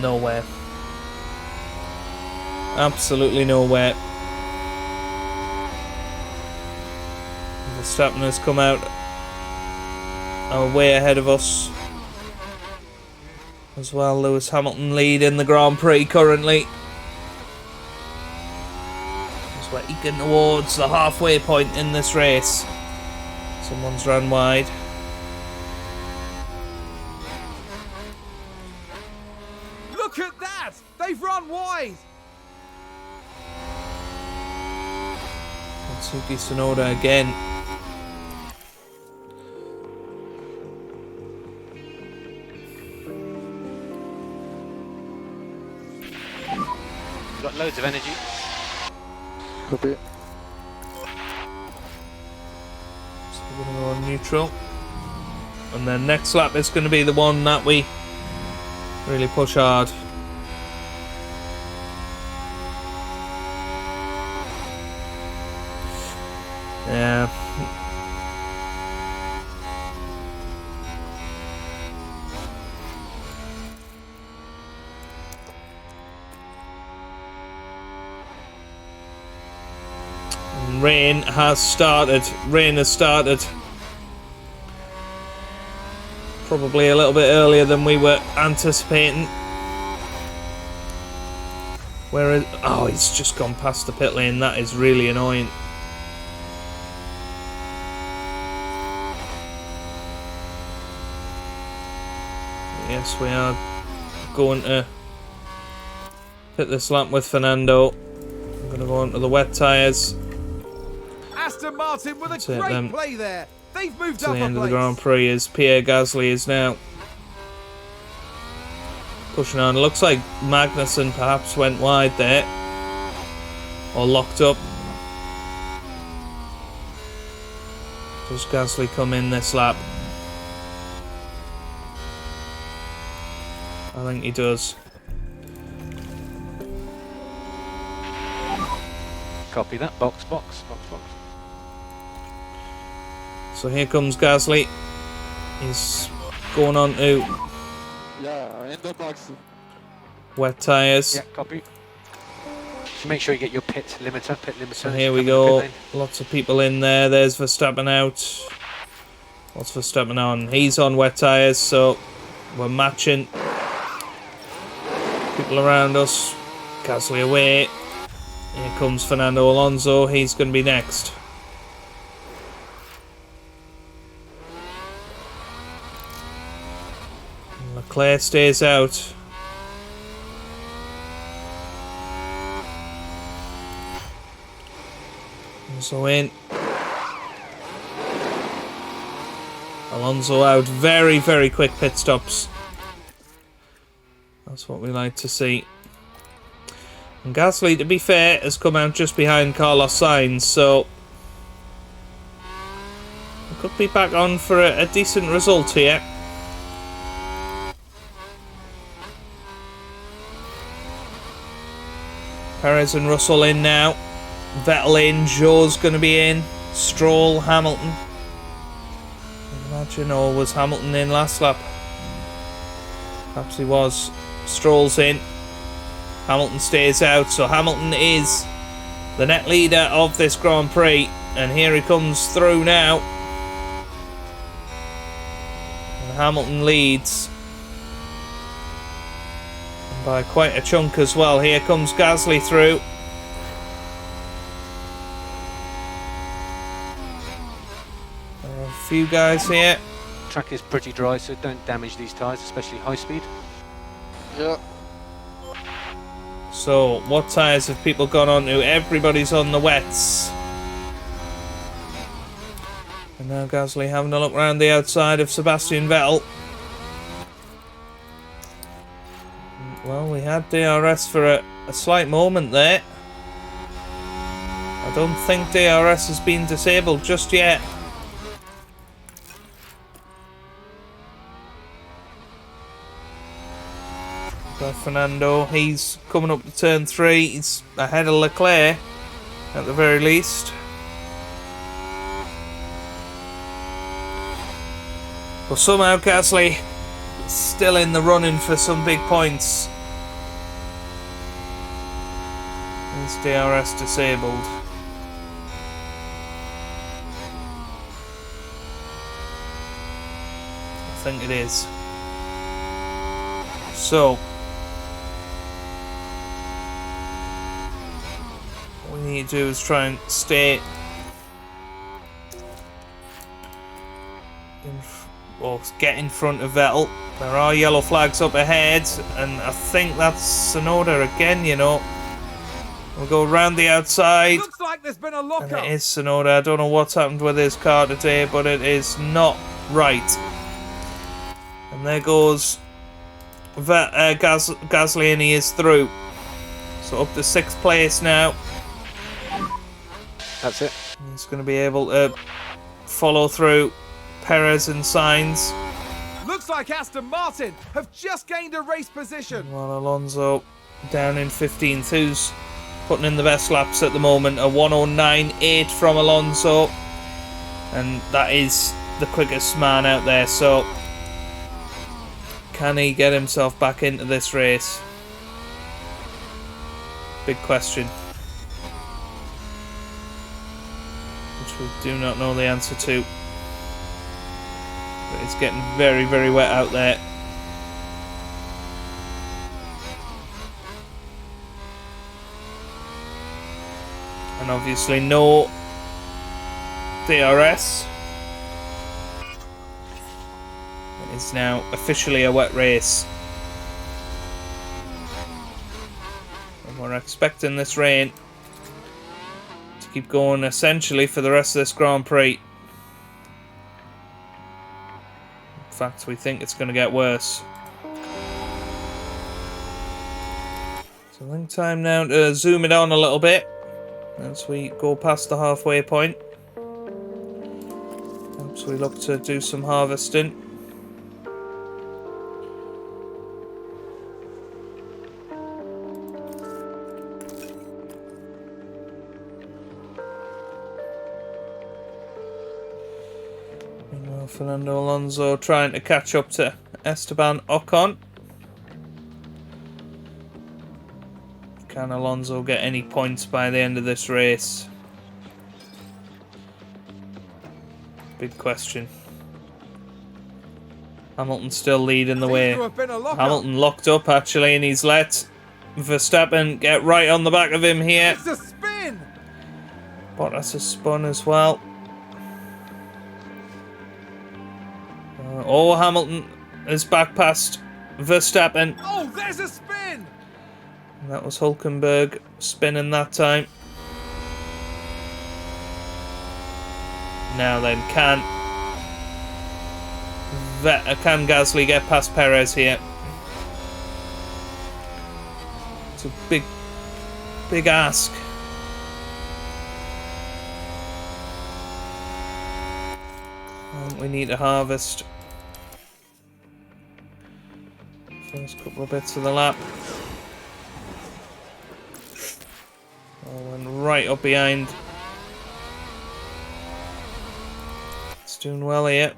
Nowhere. Absolutely nowhere. Verstappen has come out way ahead of us as well. Lewis Hamilton lead in the Grand Prix currently. As we're eking towards the halfway point in this race. Someone's run wide. Look at that! They've run wide! Suki Tsunoda again. You've got loads of energy. Copy. So we're going to go on neutral. And then next lap is going to be the one that we really push hard. Yeah. And rain has started. Rain has started. Probably a little bit earlier than we were anticipating. Whereas, oh, he's just gone past the pit lane. That is really annoying. Yes, we are going to hit this lap with Fernando. I'm going to go onto the wet tyres. Aston Martin with a great play there. They've moved up to the end a of the place. Grand Prix as Pierre Gasly is now pushing on. Looks like Magnussen perhaps went wide there. Or locked up. Does Gasly come in this lap? I think he does. Copy that. Box, box, box, box. So here comes Gasly. He's going on to Yeah, in the box. wet tyres. Yeah, copy. Just make sure you get your pit limiter. So here we go. Lots of people in there. There's Verstappen out. What's Verstappen on? He's on wet tyres, so we're matching. People around us. Gasly away. Here comes Fernando Alonso. He's going to be next. Leclerc stays out. Alonso in. Alonso out. Very, very quick pit stops. That's what we like to see. And Gasly, to be fair, has come out just behind Carlos Sainz, so we could be back on for a decent result here. Perez and Russell in now. Vettel in. Zhou's going to be in. Stroll, Hamilton. Imagine, or was Hamilton in last lap? Perhaps he was. Strolls in. Hamilton stays out, so Hamilton is the net leader of this Grand Prix. And here he comes through now. And Hamilton leads. And by quite a chunk as well. Here comes Gasly through. A few guys here. Track is pretty dry, so don't damage these tyres, especially high speed. Yeah. So, what tyres have people gone on to? Everybody's on the wets. And now Gasly having a look around the outside of Sebastian Vettel. Well, we had DRS for a slight moment there. I don't think DRS has been disabled just yet. Got Fernando, he's coming up to turn 3. He's ahead of Leclerc at the very least. But somehow Gasly is still in the running for some big points. Is DRS disabled? I think it is. So what we need to do is try and stay get in front of Vettel. There are yellow flags up ahead, and I think that's Tsunoda again, you know. We'll go around the outside. Looks like there's been a And lockup. it is Tsunoda. I don't know what's happened with his car today, but it is not right. And there goes Gasly, and he is through. So up to 6th place now. That's it. He's going to be able to follow through Perez and Sainz. Looks like Aston Martin have just gained a race position. While Alonso down in 15th, who's putting in the best laps at the moment. A 109.8 from Alonso. And that is the quickest man out there. So can he get himself back into this race? Big question. Which we do not know the answer to. But it's getting very, very wet out there. And obviously no DRS. It is now officially a wet race. And we're expecting this rain to keep going essentially for the rest of this Grand Prix. In fact, we think it's going to get worse. So I think time now to zoom it on a little bit as we go past the halfway point. Perhaps we look to do some harvesting. Meanwhile, Fernando Alonso trying to catch up to Esteban Ocon. Can Alonso get any points by the end of this race? Big question. Hamilton still leading the way. Seems to have been a lockup. Hamilton locked up actually, and he's let Verstappen get right on the back of him here. It's a spin. Bottas has spun as well. Hamilton is back past Verstappen. Oh, there's a spin. And that was Hülkenberg spinning that time. Now then, can Gasly get past Perez here? It's a big ask. We need to harvest. First couple of bits of the lap. Went right up behind. It's doing well here.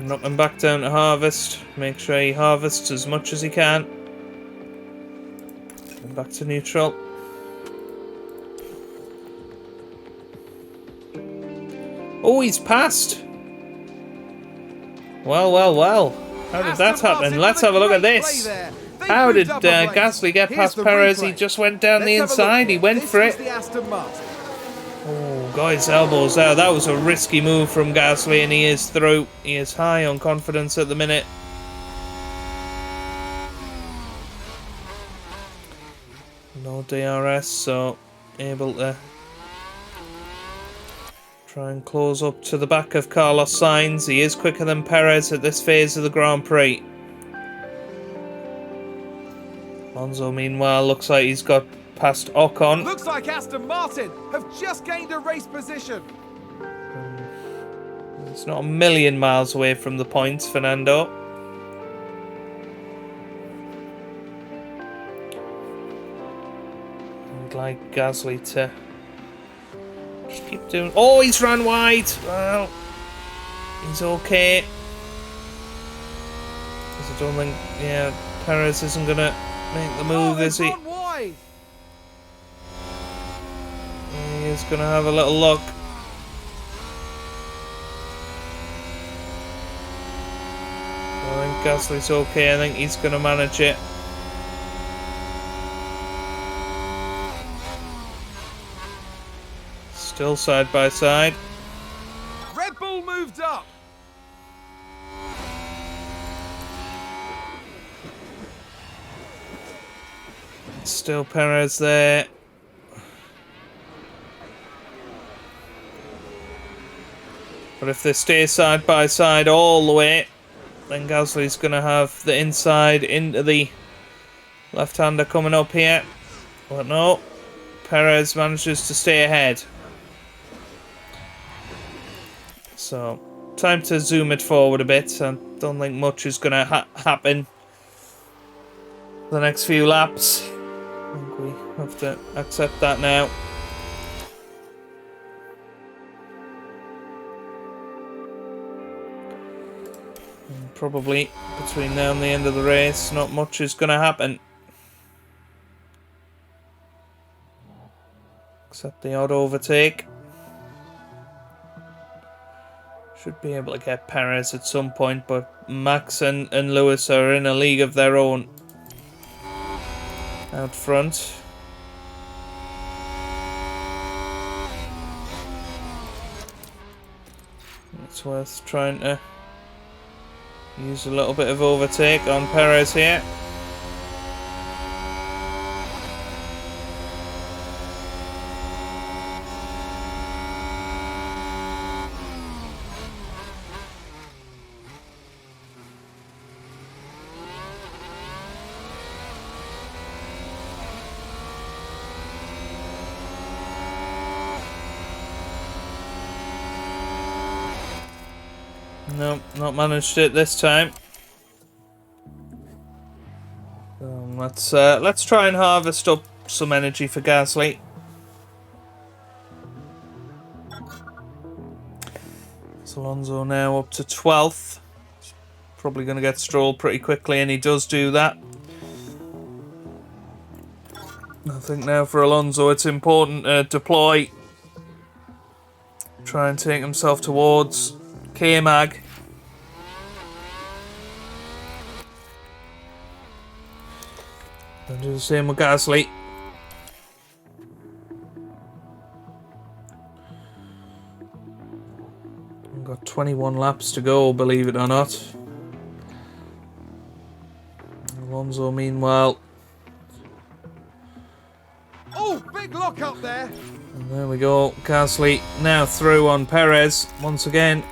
Knock him back down to harvest. Make sure he harvests as much as he can. And back to neutral. Oh, he's passed. Well, well, well. How did that happen? Let's have a look at this. How did Gasly get past Perez? He just went down the inside. He went for it. Oh, got his elbows there. That was a risky move from Gasly, and he is through. He is high on confidence at the minute. No DRS, so able to try and close up to the back of Carlos Sainz. He is quicker than Perez at this phase of the Grand Prix. Alonso, meanwhile, looks like he's got past Ocon. Looks like Aston Martin have just gained a race position. It's not a million miles away from the points, Fernando. I'd like Gasly to just keep doing... Oh, he's run wide! Well, he's okay. Because I don't think... Yeah, Perez isn't going to make the move, is he? Wide. He is going to have a little look. I think Gasly's okay. I think he's going to manage it. Still side by side. Red Bull moved up. Still Perez there. But if they stay side by side all the way, then Gasly's going to have the inside into the left-hander coming up here. But no, Perez manages to stay ahead. So, time to zoom it forward a bit. I don't think much is going to happen the next few laps. I think we have to accept that now. And probably between now and the end of the race, not much is going to happen. Except the odd overtake. Should be able to get Perez at some point, but Max and Lewis are in a league of their own out front. It's worth trying to use a little bit of overtake on Perez here. No, not managed it this time. Let's try and harvest up some energy for Gasly. So Alonso now up to 12th. Probably going to get Stroll pretty quickly, and he does do that. I think now for Alonso it's important to deploy. Try and take himself towards K-Mag. And do the same with Gasly. We've got 21 laps to go, believe it or not. Alonso, meanwhile. Oh, big lock up there. And there we go. Gasly now through on Perez once again.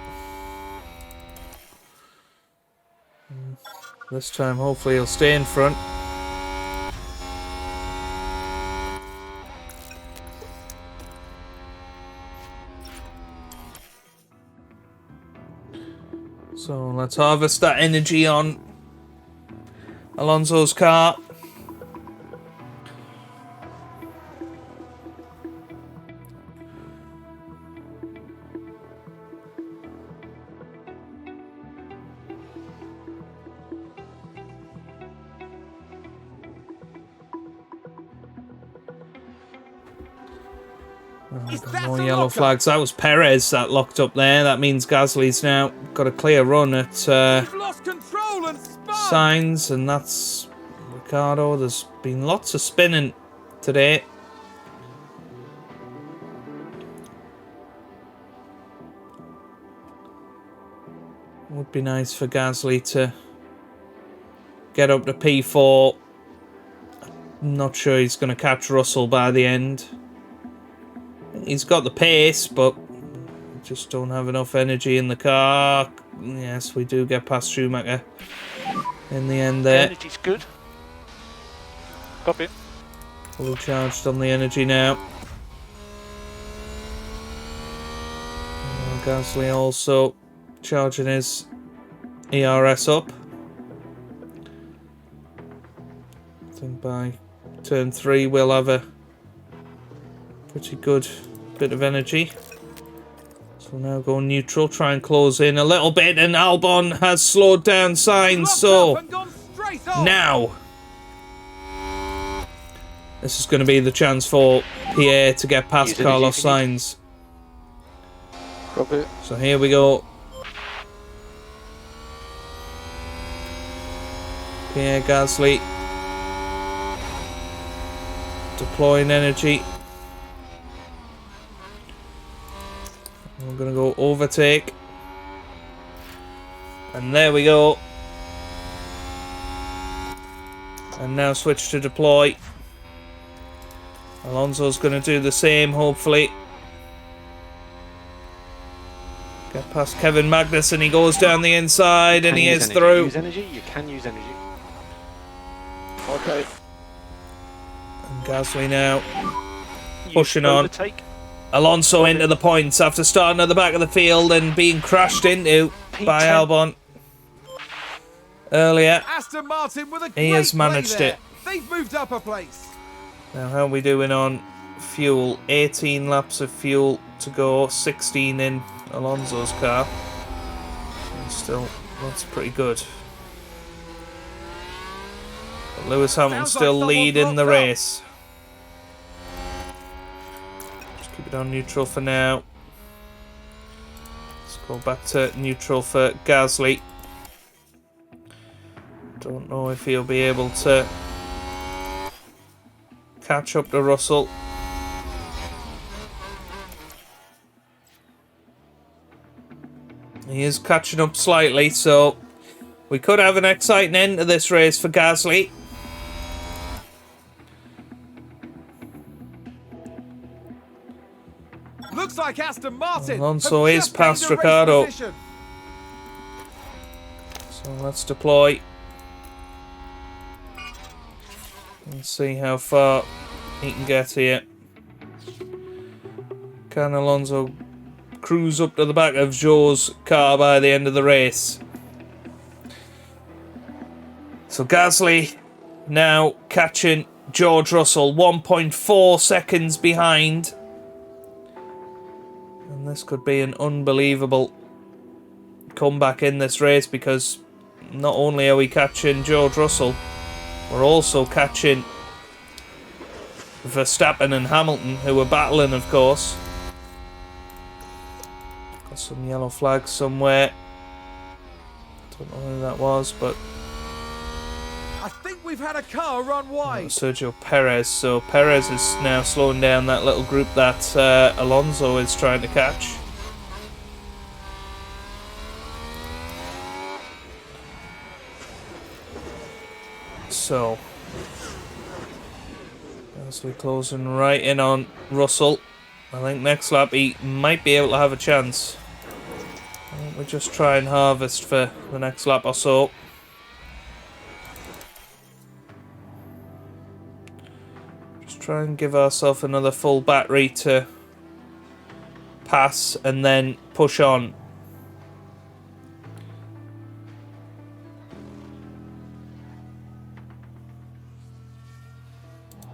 This time, hopefully, he'll stay in front. So let's harvest that energy on Alonso's car. Is that More a yellow locker? flags. That was Perez that locked up there. That means Gasly's now got a clear run at He's lost control and spun. Sainz, and that's Ricardo. There's been lots of spinning today. Would be nice for Gasly to get up to P4. I'm not sure he's going to catch Russell by the end. He's got the pace, but just don't have enough energy in the car. Yes, we do get past Schumacher in the end there. Energy's good. Copy. Fully charged on the energy now. Gasly also charging his ERS up. I think by turn 3 we'll have a pretty good bit of energy. So now go neutral, try and close in a little bit, and Albon has slowed down Sainz, so now this is going to be the chance for Pierre to get past Carlos Sainz. Copy. So here we go. Pierre Gasly deploying energy. We're going to go overtake. And there we go. And now switch to deploy. Alonso's going to do the same, hopefully. Get past Kevin Magnussen. He goes down the inside and he is through. Use energy. You can use energy. Okay. And Gasly now Use pushing on. overtake. Alonso into the points after starting at the back of the field and being crashed into by P10. Albon earlier. Aston Martin with a He has great play managed there. it. They've moved up a place. Now how are we doing on fuel? 18 laps of fuel to go, 16 in Alonso's car. And still, that's pretty good. But Lewis Hamilton Sounds like still someone leading the blocked up. race. Just keep it on neutral for now. Let's go back to neutral for Gasly. Don't know if he'll be able to catch up to Russell. He is catching up slightly, so we could have an exciting end to this race for Gasly. Looks like Aston Martin. Alonso have is just past gained a race Ricardo. position. So let's deploy. And see how far he can get here. Can Alonso cruise up to the back of Zhou's car by the end of the race? So Gasly now catching George Russell, 1.4 seconds behind. And this could be an unbelievable comeback in this race, because not only are we catching George Russell, we're also catching Verstappen and Hamilton, who are battling, of course. Got some yellow flags somewhere. Don't know who that was, but I think we've had a car run wide. Sergio Perez. So Perez is now slowing down that little group that Alonso is trying to catch. So as we're closing right in on Russell, I think next lap he might be able to have a chance. I think we just try and harvest for the next lap or so. Just try and give ourselves another full battery to pass and then push on.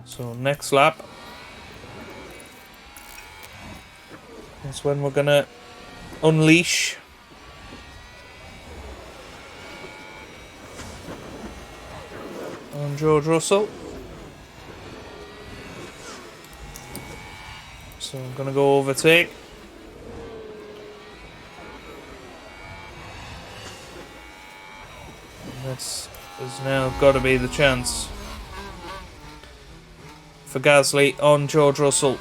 So next lap, that's when we're gonna unleash. On George Russell. So So I'm going to go overtake. And this has now got to be the chance for Gasly on George Russell.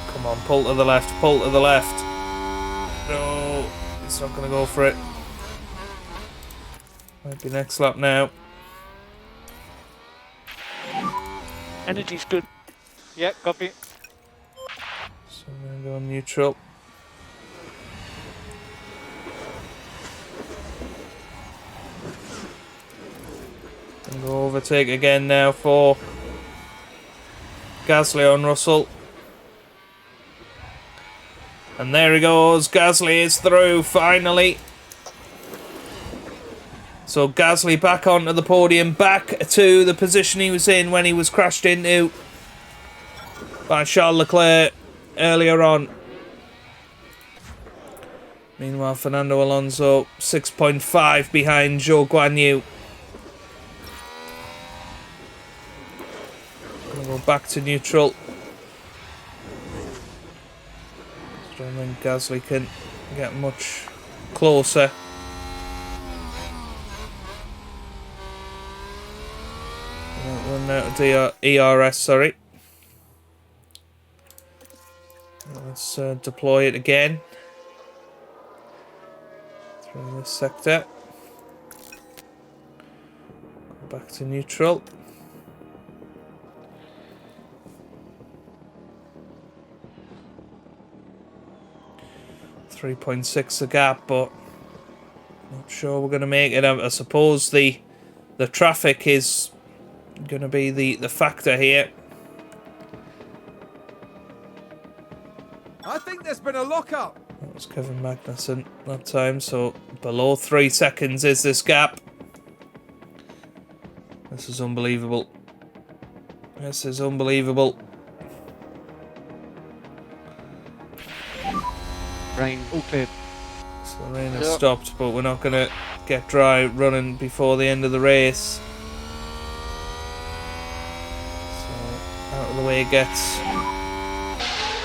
Come on, pull to the left, pull to the left. No, he's not going to go for it. Might be next lap now. Energy's good. Yeah, copy. So I'm going to go neutral. And go overtake again now for Gasly on Russell. And there he goes. Gasly is through finally. So Gasly back onto the podium, back to the position he was in when he was crashed into by Charles Leclerc earlier on. Meanwhile, Fernando Alonso 6.5 behind Zhou Guanyu. Gonna go back to neutral. I don't think Gasly can get much closer. Run out of ERS, sorry. Let's deploy it again through this sector. Back to neutral. .6 the gap, but not sure we're going to make it. I suppose the traffic is going to be the factor here. I think there's been a lock-up. That was Kevin Magnussen that time, so below 3 seconds is this gap. This is unbelievable. This is unbelievable. Rain, all cleared. So the rain has stopped, but we're not going to get dry running before the end of the race. So out of the way gets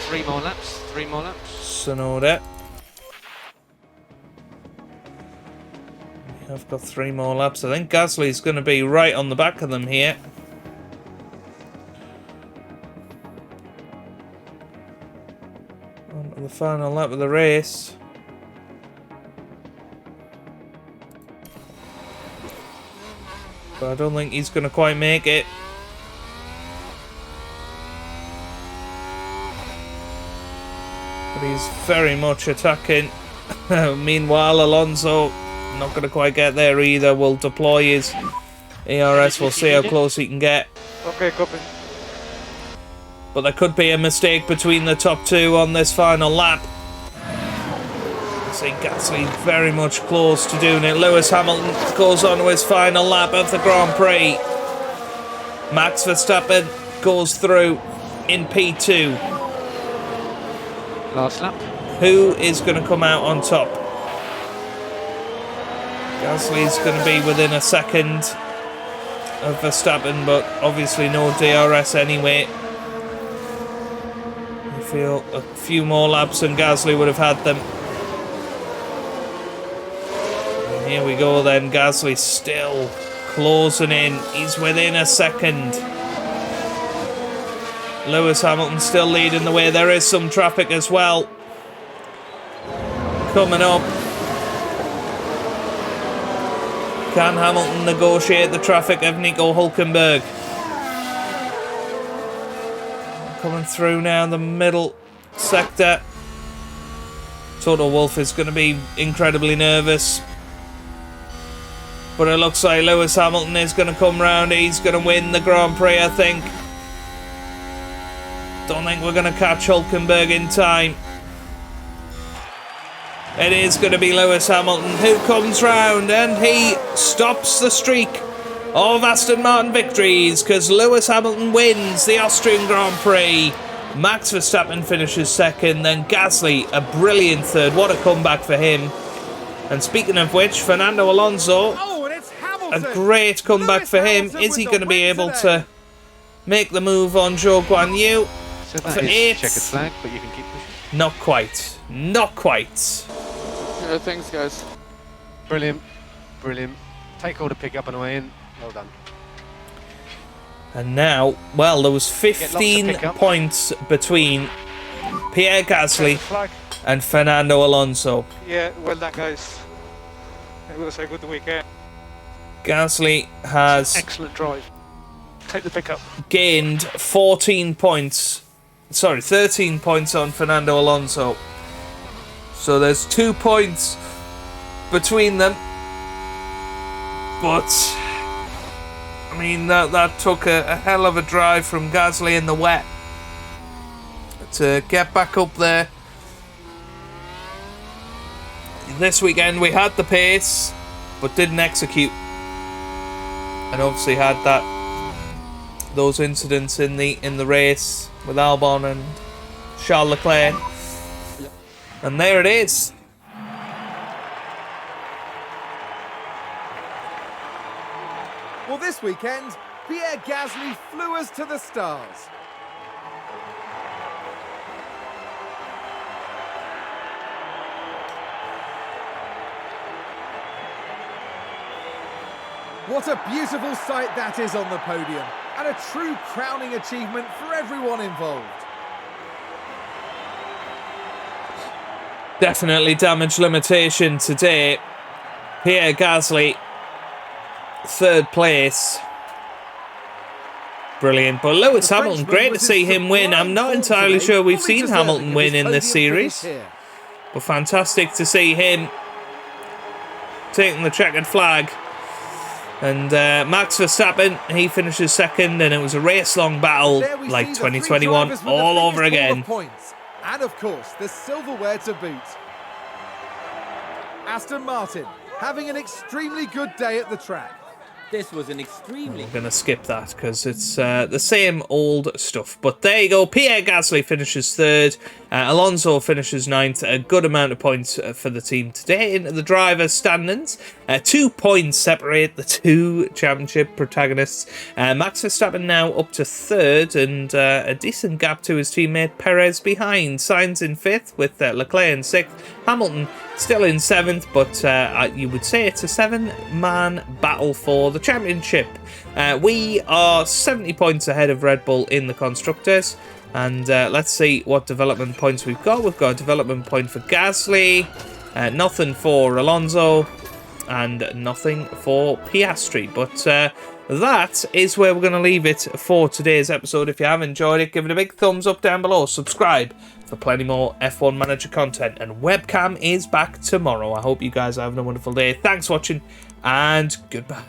3 more laps, 3 more laps. Tsunoda. We have got 3 more laps. I think Gasly's going to be right on the back of them here. On to the final lap of the race. But I don't think he's going to quite make it. But he's very much attacking. Meanwhile, Alonso not going to quite get there either. Will deploy his ERS. We'll see how close he can get. Okay, copy. But there could be a mistake between the top 2 on this final lap. I see Gasly very much close to doing it. Lewis Hamilton goes on to his final lap of the Grand Prix. Max Verstappen goes through in P2. Last lap. Who is going to come out on top? Gasly's going to be within a second of Verstappen, but obviously no DRS anyway. I feel a few more laps and Gasly would have had them. And here we go then, Gasly still closing in. He's within a second. Lewis Hamilton still leading the way. There is some traffic as well coming up. Can Hamilton negotiate the traffic of Nico Hülkenberg? Coming through now in the middle sector. Toto Wolff is going to be incredibly nervous. But it looks like Lewis Hamilton is going to come round. He's going to win the Grand Prix, I think. Don't think we're going to catch Hülkenberg in time. It is going to be Lewis Hamilton who comes round, and he stops the streak of Aston Martin victories because Lewis Hamilton wins the Austrian Grand Prix. Max Verstappen finishes second, then Gasly a brilliant third. What a comeback for him. And speaking of which, Fernando Alonso Oh, and it's Hamilton. a great comeback for him. Is he going to be able to make the move on Zhou Guan Yu? So that For is 8. checkered flag, but you can keep pushing. Not quite. Not quite. Yeah, thanks, guys. Brilliant. Brilliant. Take all the pickup on the way in. Well done. And now, well, there was Get lots of 15 pickup. points between Pierre Gasly Flag. and Fernando Alonso. Yeah, well done, guys. It was a good weekend. Gasly has Excellent drive. Take the pickup. gained 14 points. Sorry, 13 points on Fernando Alonso. So there's 2 points between them. But I mean, that took a hell of a drive from Gasly in the wet to get back up there. This weekend we had the pace, but didn't execute, and obviously had those incidents in the race with Albon and Charles Leclerc, and there it is. Well, this weekend, Pierre Gasly flew us to the stars. What a beautiful sight that is on the podium, and a true crowning achievement for everyone involved. Definitely damage limitation today. Pierre Gasly, 3rd place. Brilliant. But Lewis The Hamilton, Frenchman great to was see in him win. I'm sublime not form entirely today, sure we've fully seen deserving Hamilton of win his in this podium finish series. here. But fantastic to see him taking the checkered flag. And Max Verstappen, he finishes 2nd, and it was a race-long battle There we like see the three 2021 drivers with all the over biggest haul again. of points. And of course, the silverware to boot. Aston Martin having an extremely good day at the track. This was an extremely I'm going to skip that because it's the same old stuff. But there you go. Pierre Gasly finishes 3rd. Alonso finishes 9th. A good amount of points for the team today into the driver's standings. 2 points separate the 2 championship protagonists. Max Verstappen now up to 3rd, and a decent gap to his teammate Perez behind. Sainz in 5th with Leclerc in 6th. Hamilton still in 7th, but you would say it's a 7-man battle for the championship. We are 70 points ahead of Red Bull in the Constructors, and let's see what development points we've got. We've got a development point for Gasly, nothing for Alonso, and nothing for Piastri. But that is where we're going to leave it for today's episode. If you have enjoyed it, give it a big thumbs up down below. Subscribe for plenty more F1 Manager content. And webcam is back tomorrow. I hope you guys are having a wonderful day. Thanks for watching, and goodbye.